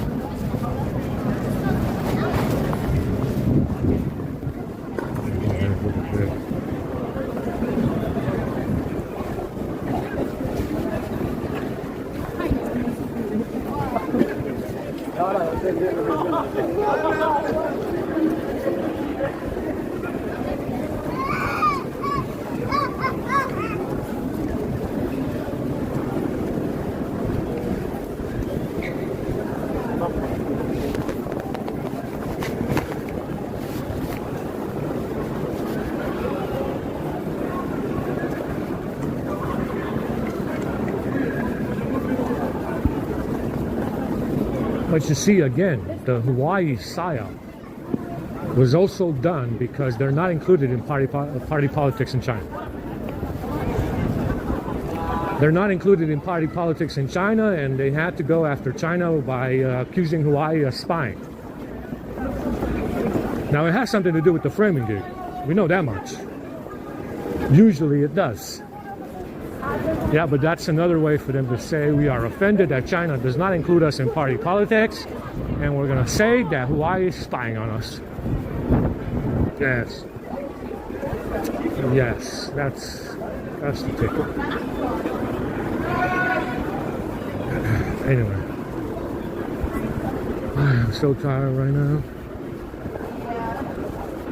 But you see, again, the Hawaii PSYOP was also done because they're not included in party politics in China. They're not included in party politics in China, and they had to go after China by accusing Hawaii of spying. Now, it has something to do with the framing gig. We know that much. Usually it does. Yeah, but that's another way for them to say we are offended that China does not include us in party politics, and we're going to say that Hawaii is spying on us. Yes. Yes, that's the ticket. Anyway. I'm so tired right now.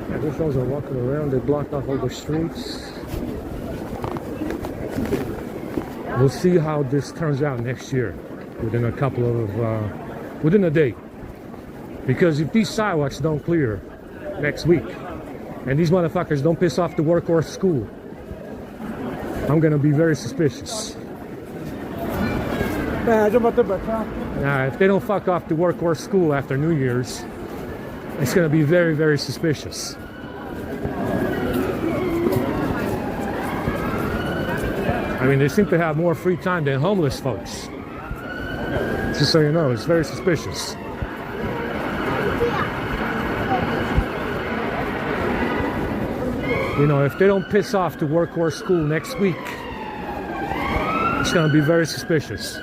Yeah, these guys are walking around. They blocked off all the streets. We'll see how this turns out next year, within a couple of, within a day. Because if these sidewalks don't clear next week, and these motherfuckers don't piss off the workhorse school, I'm gonna be very suspicious. Now, if they don't fuck off the workhorse school after New Year's, it's gonna be very, very suspicious. I mean, they seem to have more free time than homeless folks. Just so you know, it's very suspicious. You know, if they don't piss off the workhorse school next week, it's gonna be very suspicious.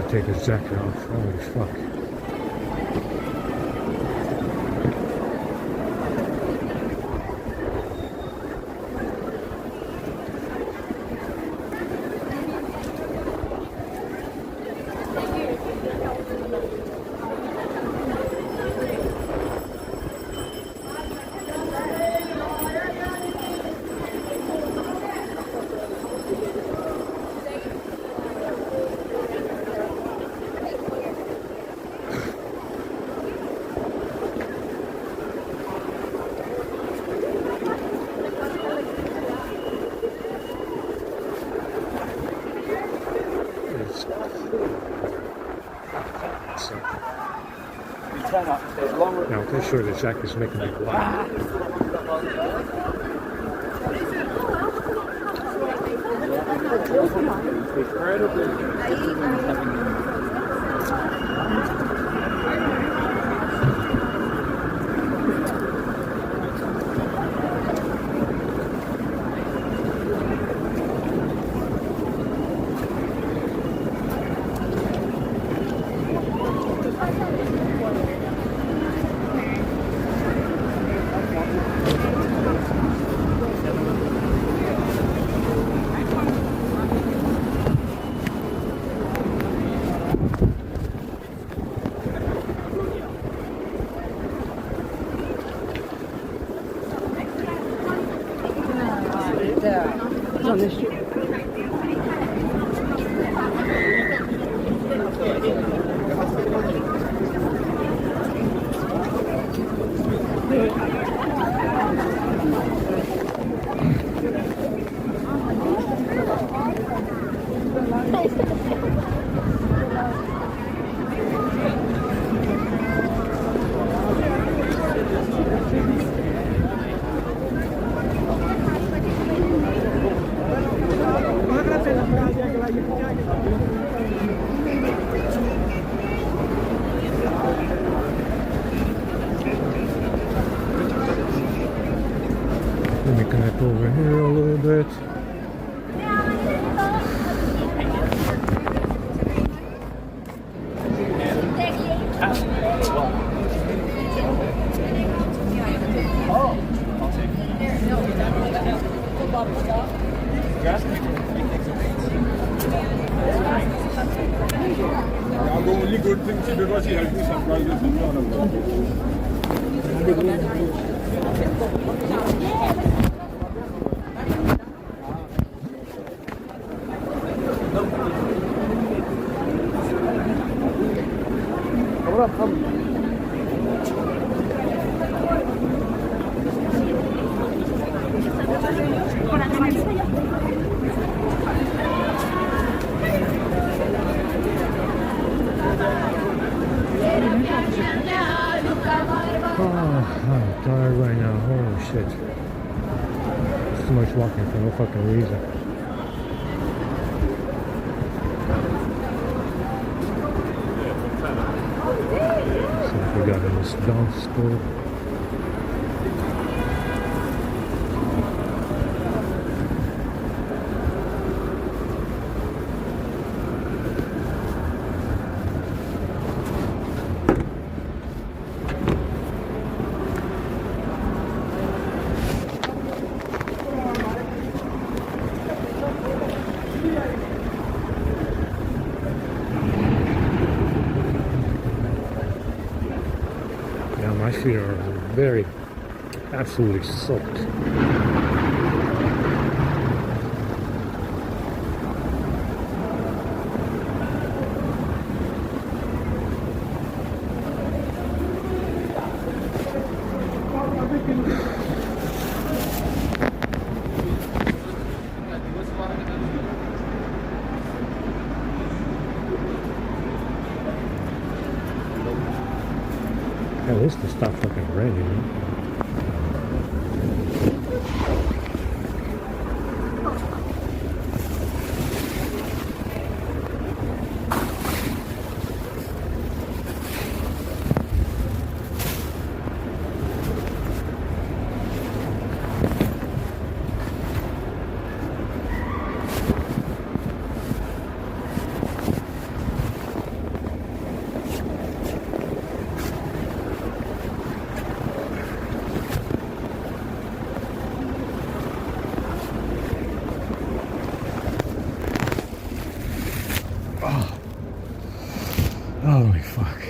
Take his jacket off. Holy fuck. Now, I'm pretty sure the jack is making me blind. It's on this street. Let me connect over here a little bit. The only good thing she did was she helped me surprise this on a Hold up, come. Oh, I'm tired right now. Holy shit. Too much walking for no fucking reason. So if we got in this dumpster. Yeah, my feet are very, absolutely soaked. At least to stop fucking raining. Holy fuck.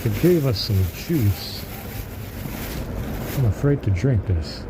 They gave us some juice. I'm afraid to drink this.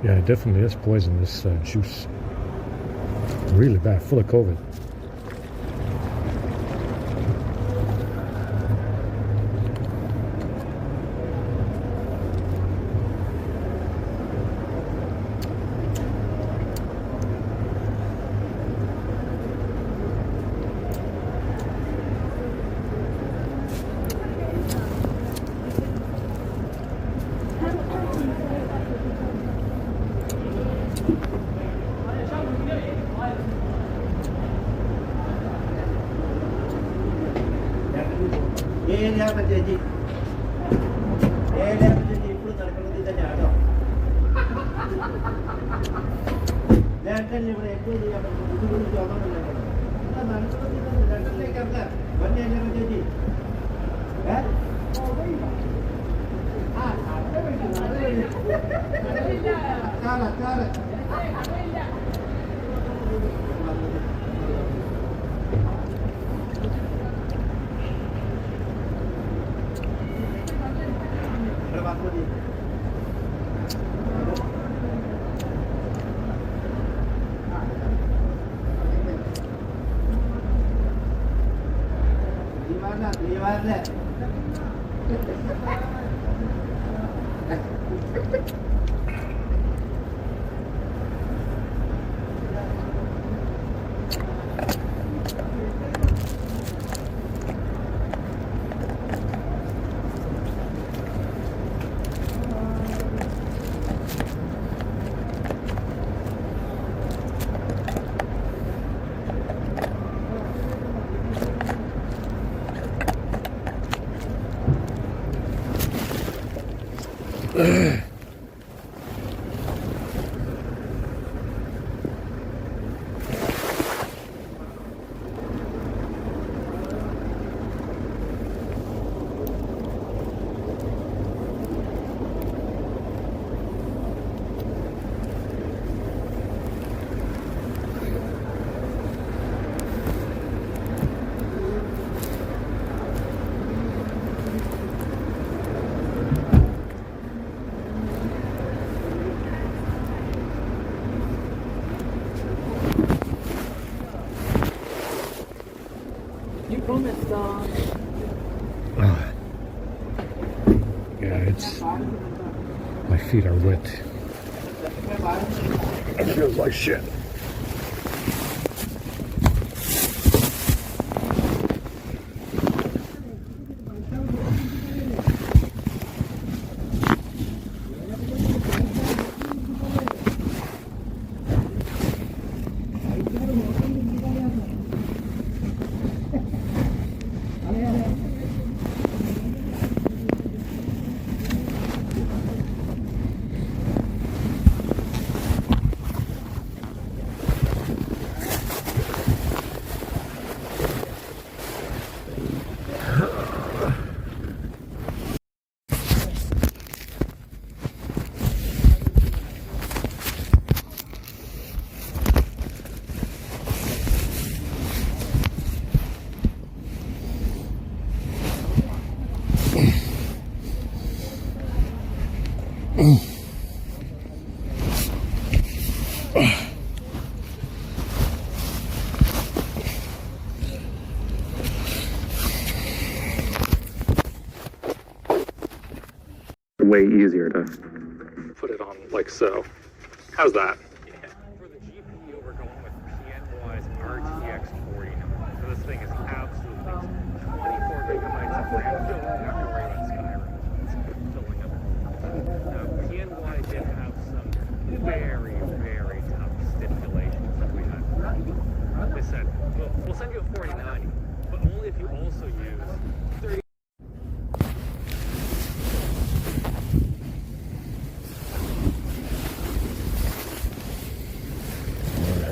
Yeah, it definitely is poison, this juice. Really bad, full of COVID. ചേച്ചി ഇപ്പോഴും നടക്കുന്നത് തന്നെയാണോ ലണ്ടനിൽ ഇവിടെ ഏറ്റവും ചെയ്യാൻ പറ്റും ബുദ്ധിമുട്ട് തോന്നുന്നില്ല ലണ്ടനിലേക്കല്ല വന്നെയല്ലേ ചേച്ചി ചാല Gimana? You promised, Yeah, it's my feet are wet. It feels like shit. Way easier to Put it on like so. How's that? For the GPU, we're going with PNY's RTX 49. So this thing is absolutely 24 gigabytes of RAM. Not going to worry about Skyrim. It's filling up. Now, PNY did have some very, very tough stipulations that we had. They said, well, we'll send you a 4090, but only if you also use 30.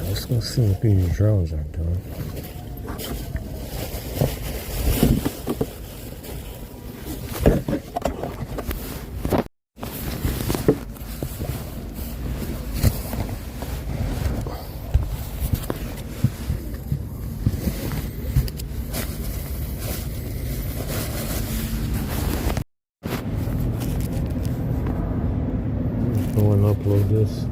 Let's go see what these drones are doing. Go and upload this.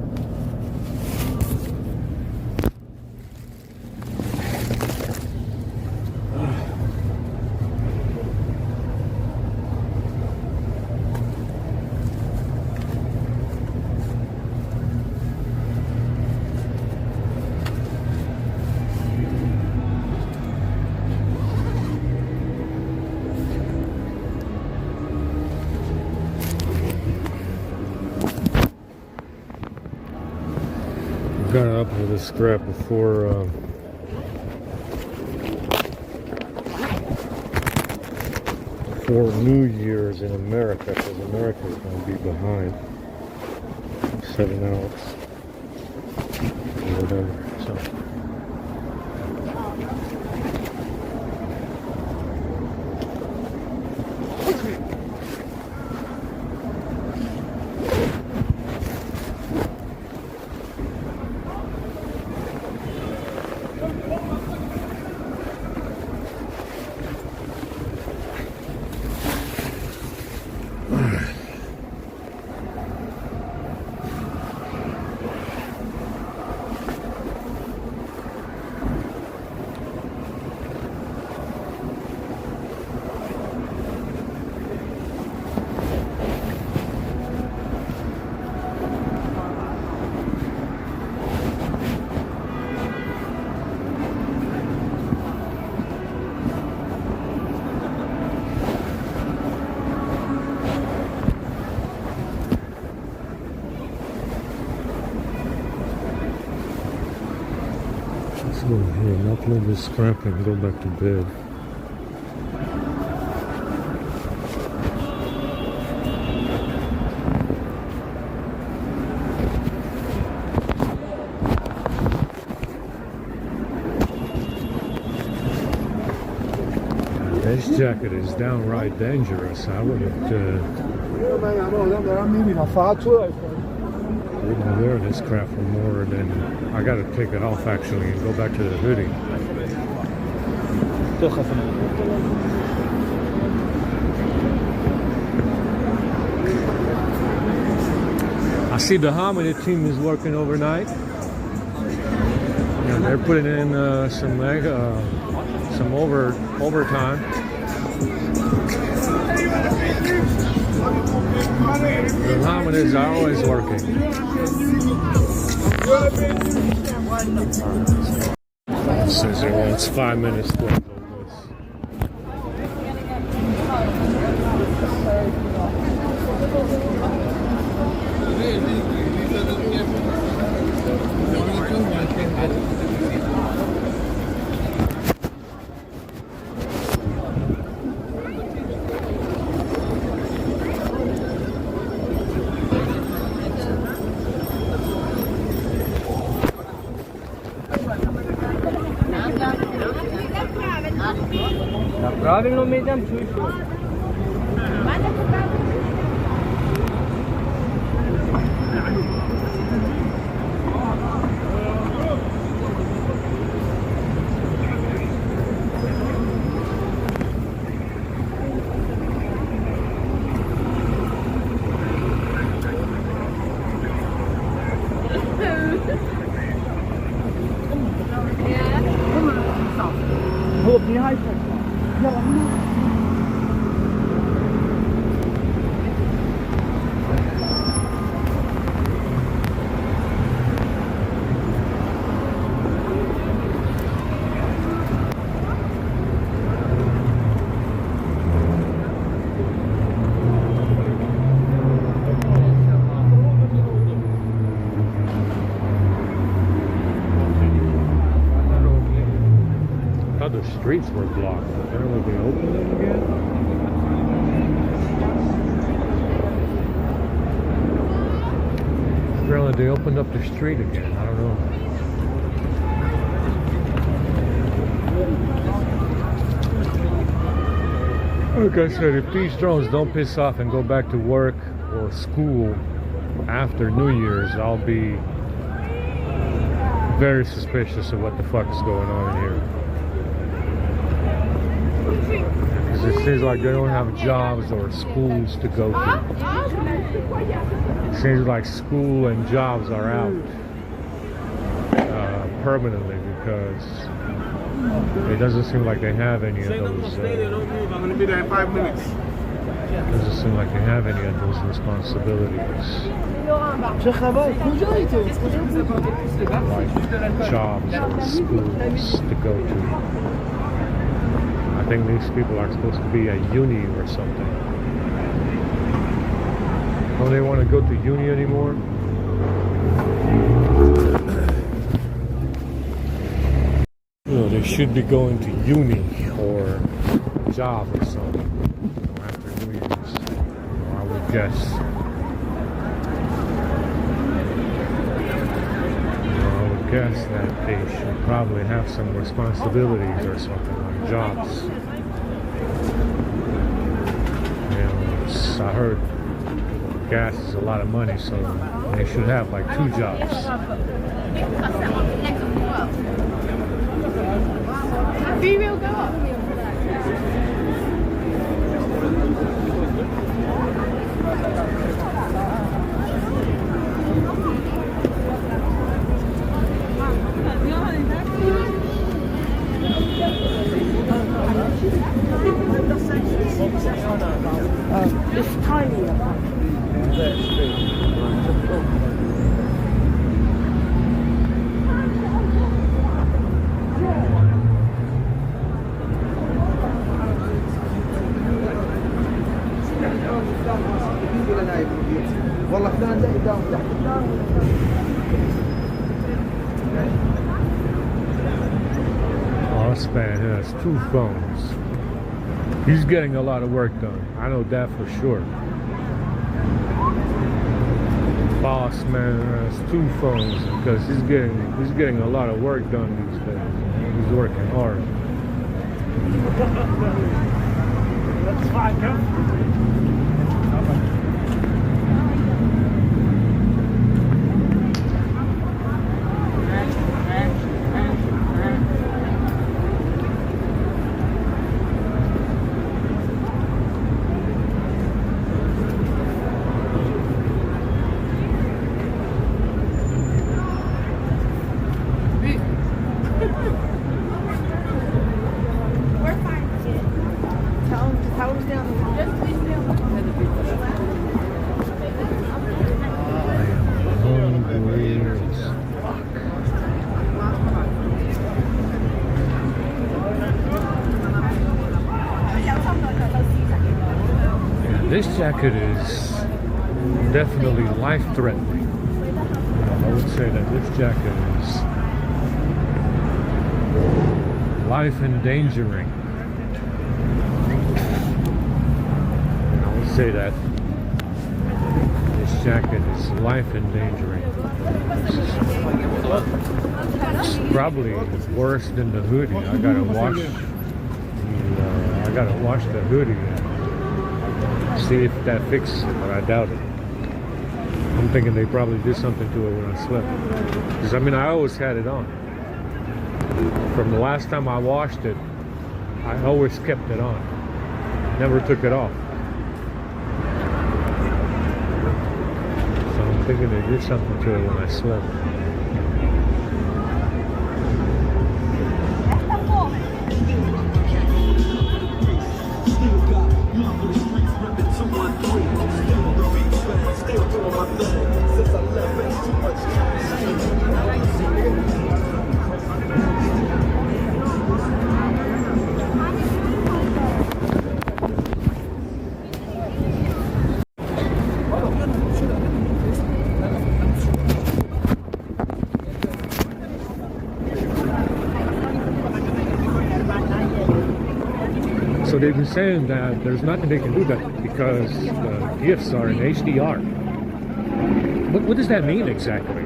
Gotta upload this scrap before New Year's in America, because America is going to be behind 7 hours or whatever. So. go here and upload this crap and go back to bed. This jacket is downright dangerous. I wouldn't wear this crap for more than I gotta take it off actually and go back to the hoodie. I see the Hamid team is working overnight. And they're putting in some overtime. The Hamid's are always working. It says it wants 5 minutes to upload this. Правильно ми йдемо, чуєш? Було б не гайся. The streets were blocked. Apparently they opened them again. Apparently they opened up the street again. I don't know. Like I said, if these drones don't piss off and go back to work or school after New Year's, I'll be very suspicious of what the fuck is going on here. Because it seems like they don't have jobs or schools to go to. It seems like school and jobs are out permanently because it doesn't seem like they have any of those. I'm going to be there in 5 minutes. It doesn't seem like they have any of those responsibilities. Like jobs or schools to go to. I think these people are supposed to be at uni or something. Don't they want to go to uni anymore? You know, they should be going to uni or a job or something after New Year's, I would guess. I would guess that they should probably have some responsibilities or something, like jobs. You know, I heard gas is a lot of money, so they should have like 2 jobs. We will go up. It's tiny. والله فلان ده قدام تحت Boss man has 2 phones. He's getting a lot of work done. I know that for sure. Boss man has 2 phones because he's getting a lot of work done these days. He's working hard. That's fine, This jacket is definitely life-threatening. I would say that this jacket is life-endangering. I would say that this jacket is life-endangering. It's probably worse than the hoodie. I gotta wash the hoodie. See if that fixes it, but I doubt it. I'm thinking they probably did something to it when I slept. Because I mean, I always had it on. From the last time I washed it, I always kept it on. Never took it off. So I'm thinking they did something to it when I slept. So they've been saying that there's nothing they can do that because the gifts are in HDR. What does that mean exactly?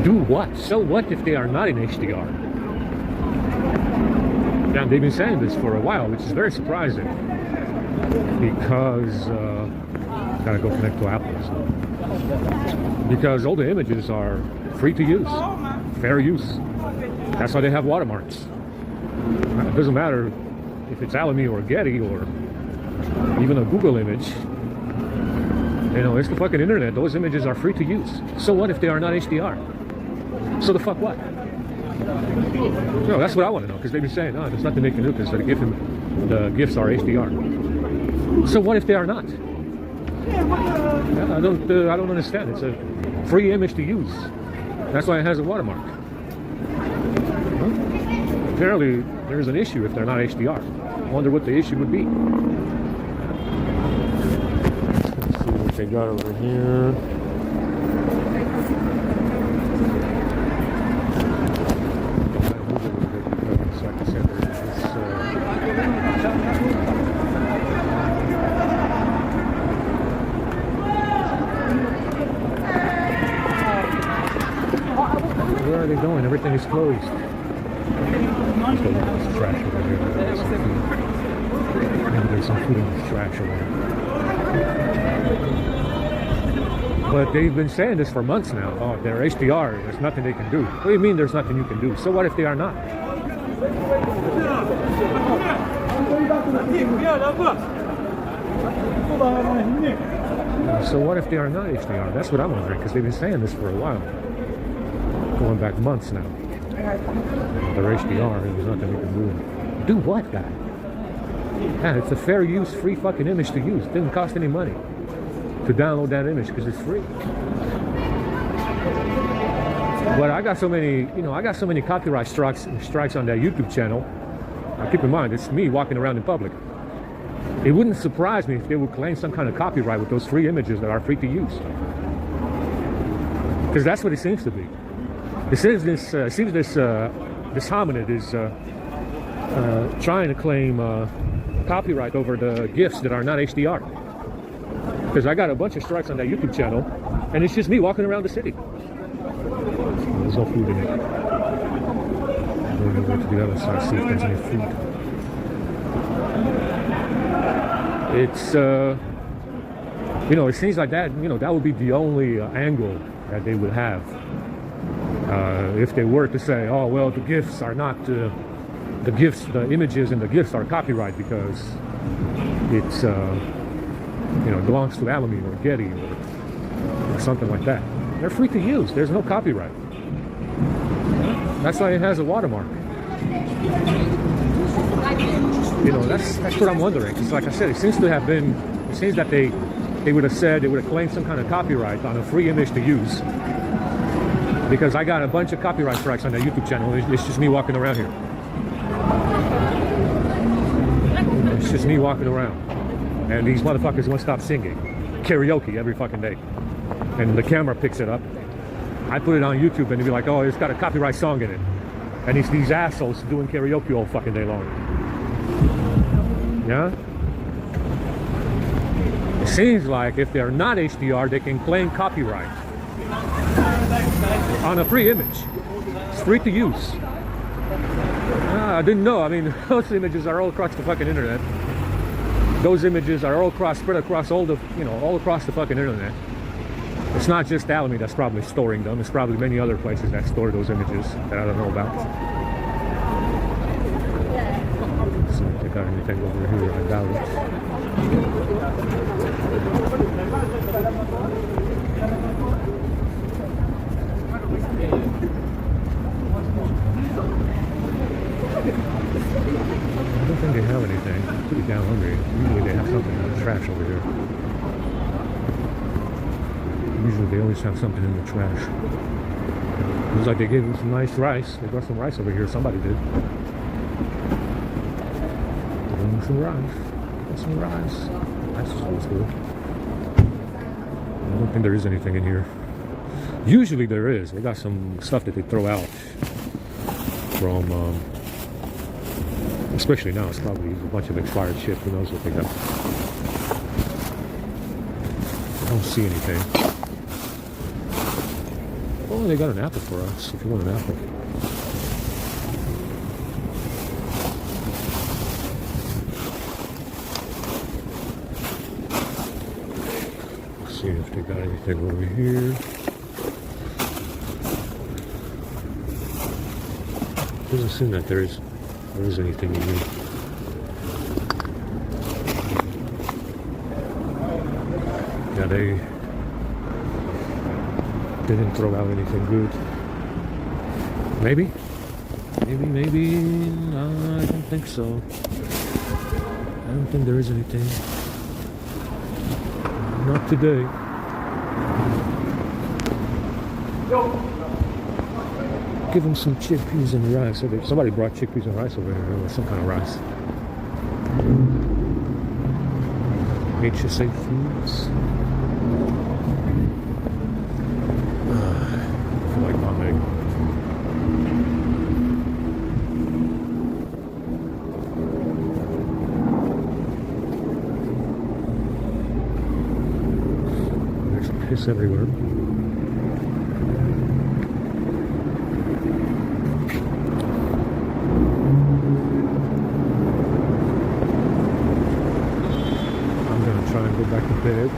Do what? So what if they are not in HDR? Now they've been saying this for a while, which is very surprising because gotta go connect to Apple. So. Because all the images are free to use, fair use. That's why they have watermarks. It doesn't matter if it's Alamy or Getty or even a Google image. You know, it's the fucking internet. Those images are free to use. So what if they are not HDR? So the fuck what? No, that's what I want to know, because they've been saying, oh, there's nothing they can do because the gifts are HDR. So what if they are not? I don't understand. It's a free image to use. That's why it has a watermark. Well, apparently there's an issue if they're not HDR. I wonder what the issue would be. Let's see what they got over here. Where are they going? Everything is closed. There's trash over here. Maybe there's some food in this trash over here. But they've been saying this for months now. Oh, they're HDR. There's nothing they can do. What do you mean there's nothing you can do? So what if they are not? So what if they are not HDR? That's what I'm wondering, because they've been saying this for a while. Going back months now. They're HDR, there's nothing we can do. Do what, guy? Yeah, it's a fair use, free fucking image to use. It didn't cost any money to download that image because it's free. But I got so many, copyright strikes on that YouTube channel. Now keep in mind, it's me walking around in public. It wouldn't surprise me if they would claim some kind of copyright with those free images that are free to use. Because that's what it seems to be. It seems this this hominid is trying to claim copyright over the GIFs that are not HDR. Because I got a bunch of strikes on that YouTube channel, and it's just me walking around the city. There's no food in it. I don't know what to do outside, see if there's any food. It's, you know, it seems like that, you know, that would be the only angle that they would have. If they were to say, oh, well, the GIFs are not, the images and the GIFs are copyright because it's, you know, belongs to Alameda or Getty or something like that. They're free to use. There's no copyright. That's why it has a watermark. You know, that's what I'm wondering. Because like I said, it seems that they would have said, they would have claimed some kind of copyright on a free image to use. Because I got a bunch of copyright strikes on that YouTube channel. It's just me walking around here. It's just me walking around. And these motherfuckers won't stop singing. Karaoke every fucking day. And the camera picks it up. I put it on YouTube and they'd be like, oh, it's got a copyright song in it. And it's these assholes doing karaoke all fucking day long. Yeah? It seems like if they're not HDR, they can claim copyright on a free image. It's free to use. I didn't know. I mean, those images are all across the fucking internet. Those images are all spread across all the, you know, all across the fucking internet. It's not just Alameda that's probably storing them. It's probably many other places that store those images that I don't know about. So if they got anything over here, I doubt it. I don't think they have anything. I'm pretty damn hungry. Usually they have something in the trash over here. Usually they always have something in the trash. Looks like they gave them some nice rice. They got some rice over here. Somebody did. Give them some rice. Got some rice. Rice is always good. I don't think there is anything in here. Usually there is. They got some stuff that they throw out from, especially now. It's probably a bunch of expired shit. Who knows what they got? I don't see anything. Oh, they got an apple for us, if you want an apple. Let's see if they got anything over here. Doesn't seem that there is anything in here. Yeah, they didn't throw out anything good. Maybe? No, I don't think so. I don't think there is anything. Not today. Give them some chickpeas and rice. Somebody brought chickpeas and rice over here, or some kind of rice. HSA Foods. I feel like vomiting. There's piss everywhere. I'm gonna try and go back to bed.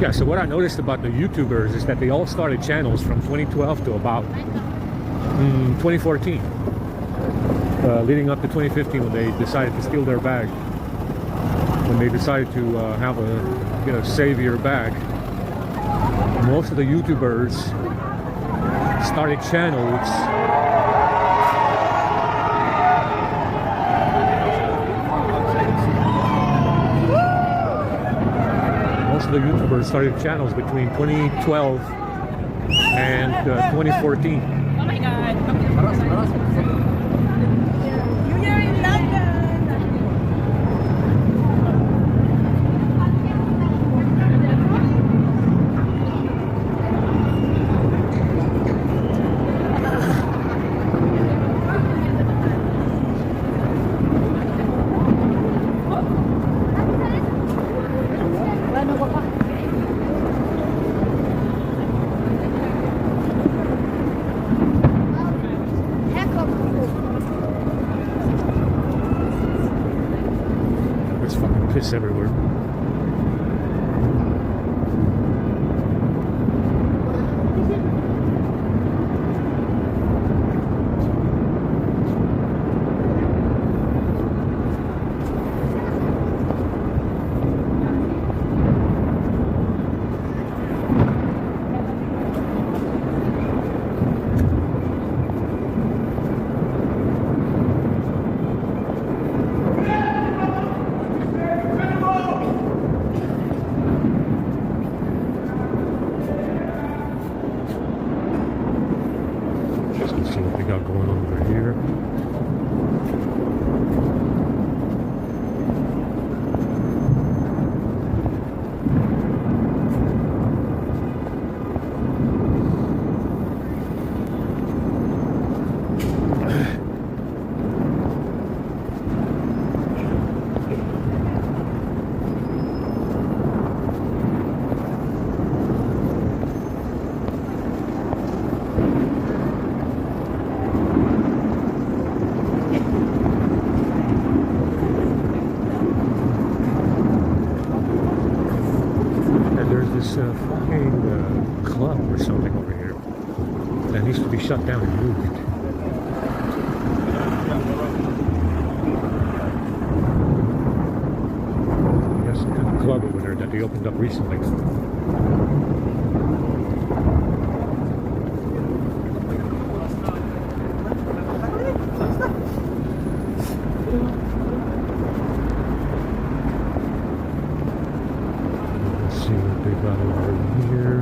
Yeah, so what I noticed about the YouTubers is that they all started channels from 2012 to about 2014. Leading up to 2015 when they decided to steal their bag. When they decided to have a savior bag. Most of the YouTubers started channels between 2012 and 2014. Oh my god. You're in London. There's fucking piss everywhere. See what we got going on over here. This fucking club or something over here that needs to be shut down and moved. There's some kind of club over there that they opened up recently. See what they got over here.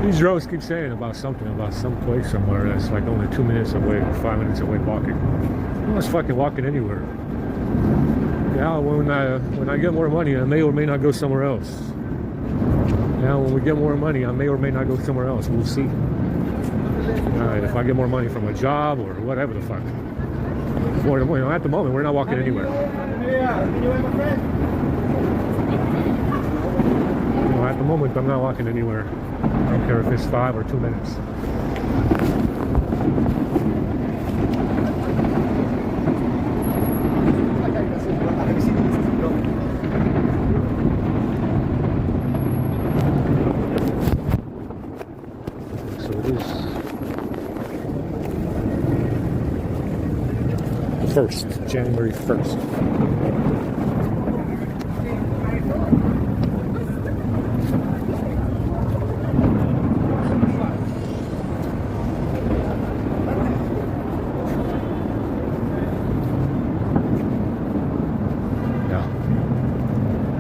These roads keep saying about something, about some place somewhere that's like only 2 minutes away, 5 minutes away walking. I'm not fucking walking anywhere. Yeah, when I get more money, I may or may not go somewhere else. Now, when we get more money, I may or may not go somewhere else. We'll see. If I get more money from a job or whatever the fuck. Or, you know, at the moment, we're not walking anywhere. You know, at the moment, I'm not walking anywhere. I don't care if it's 5 or 2 minutes. 1st, January 1st. Now,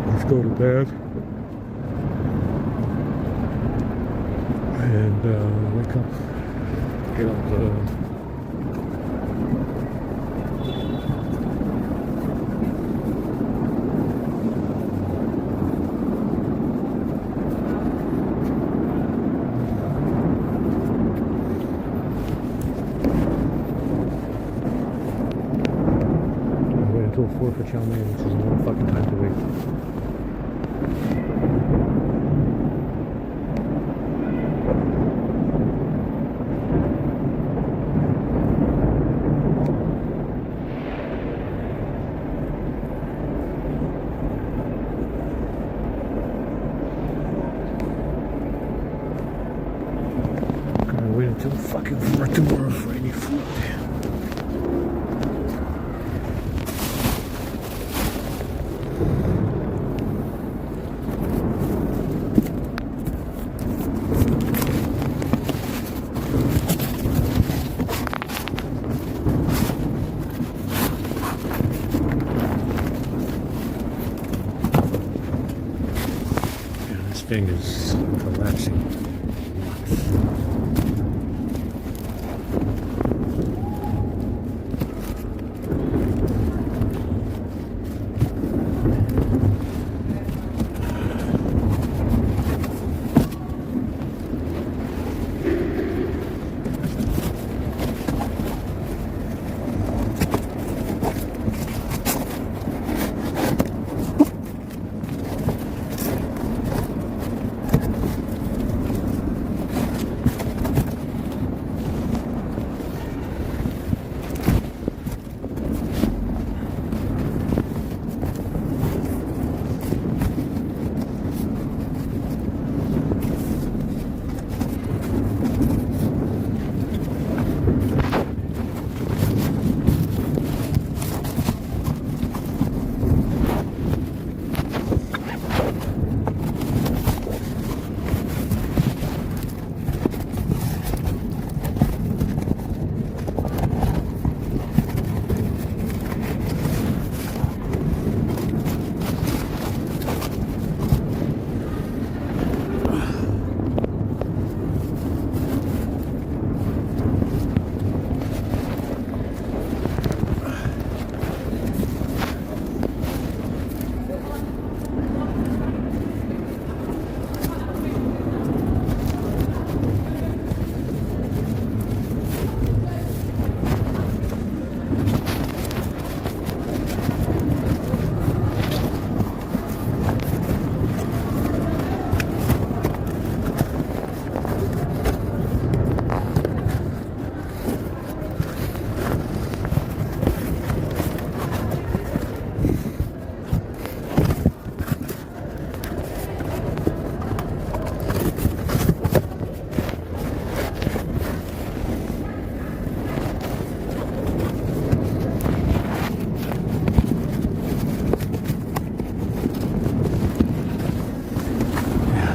let's go to bed and wake up, get up the until 4 for chow mein, which is a long fucking time to wait. Gotta wait until fucking 4 tomorrow for any food. Thing is collapsing.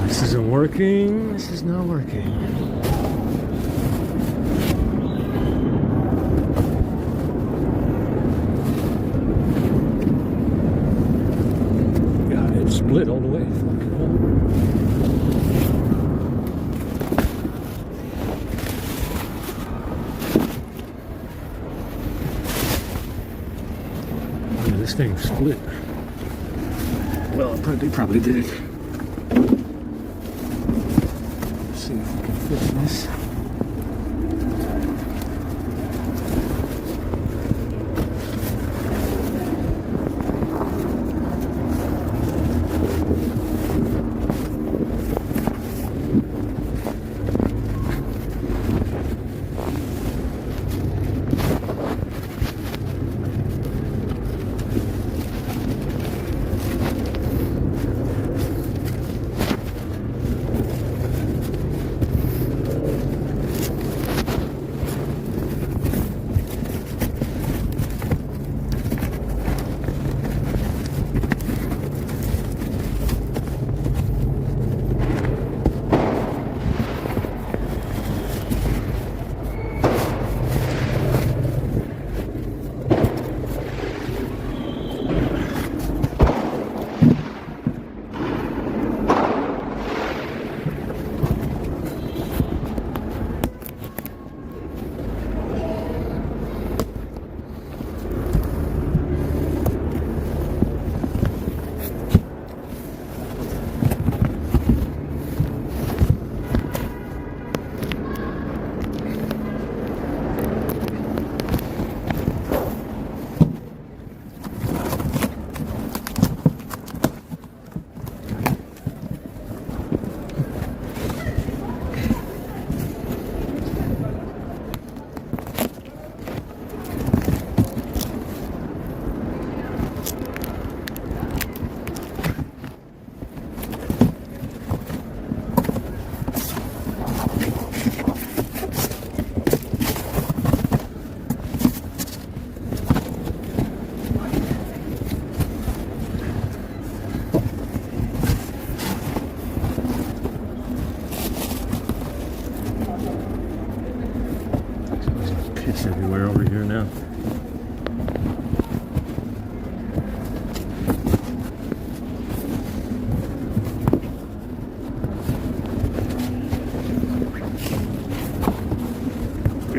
This isn't working. This is not working. God, it split all the way. Fucking hell. Yeah, this thing split. Well, they probably did. See if we can fix this.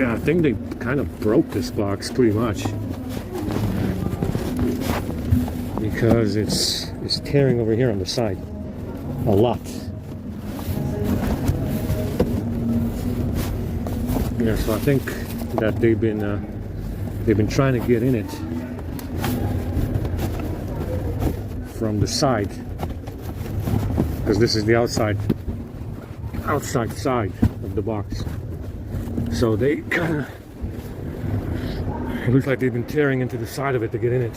Yeah, I think they kind of broke this box pretty much because it's tearing over here on the side a lot. Yeah, so I think that they've been trying to get in it from the side because this is the outside side of the box. So they kind of, it looks like they've been tearing into the side of it to get in it.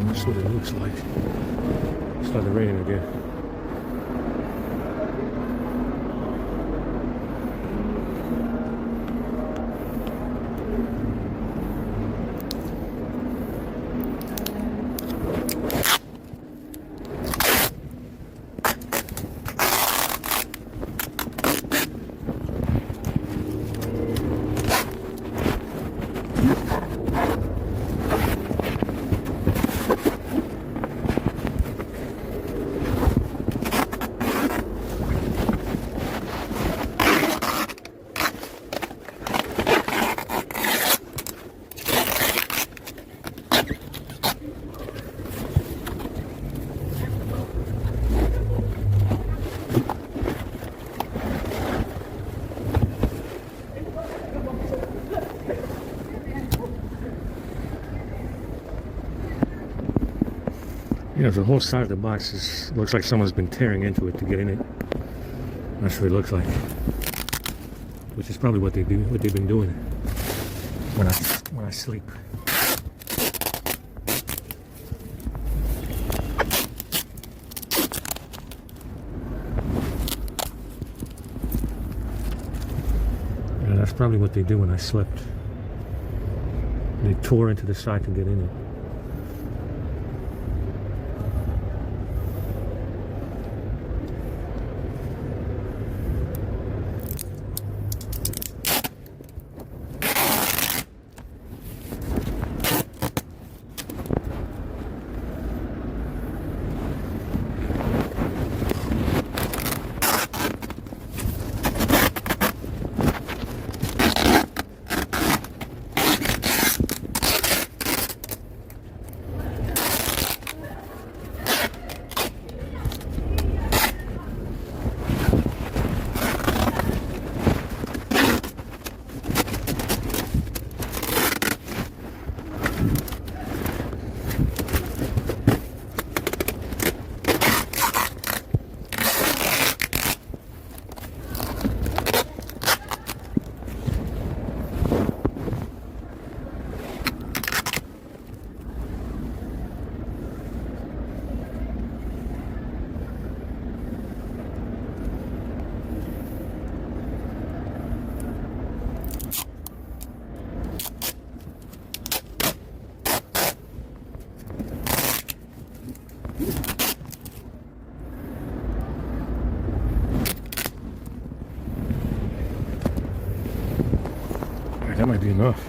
That's what it looks like. It started raining again. Yeah, the whole side of the box looks like someone's been tearing into it to get in it. That's what it looks like. Which is probably what they've been doing when I sleep. Yeah, that's probably what they do when I slept. They tore into the side to get in it. That might be enough.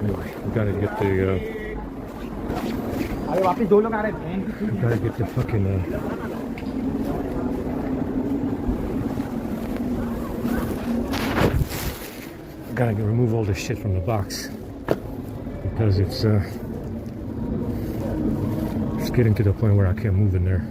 Anyway, we gotta get the fucking gotta remove all this shit from the box because it's getting to the point where I can't move in there.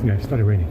Yeah, it started raining.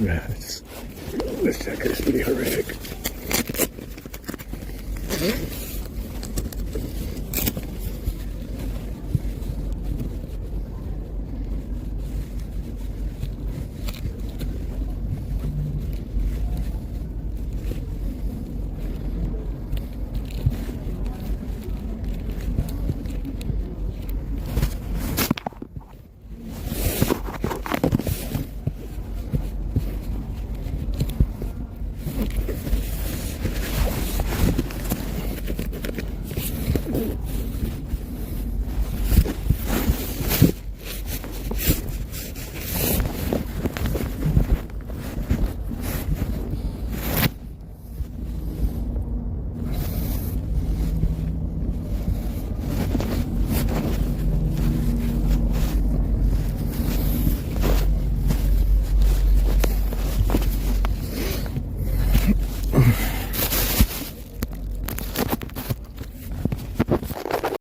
Yeah, this jacket is pretty horrific.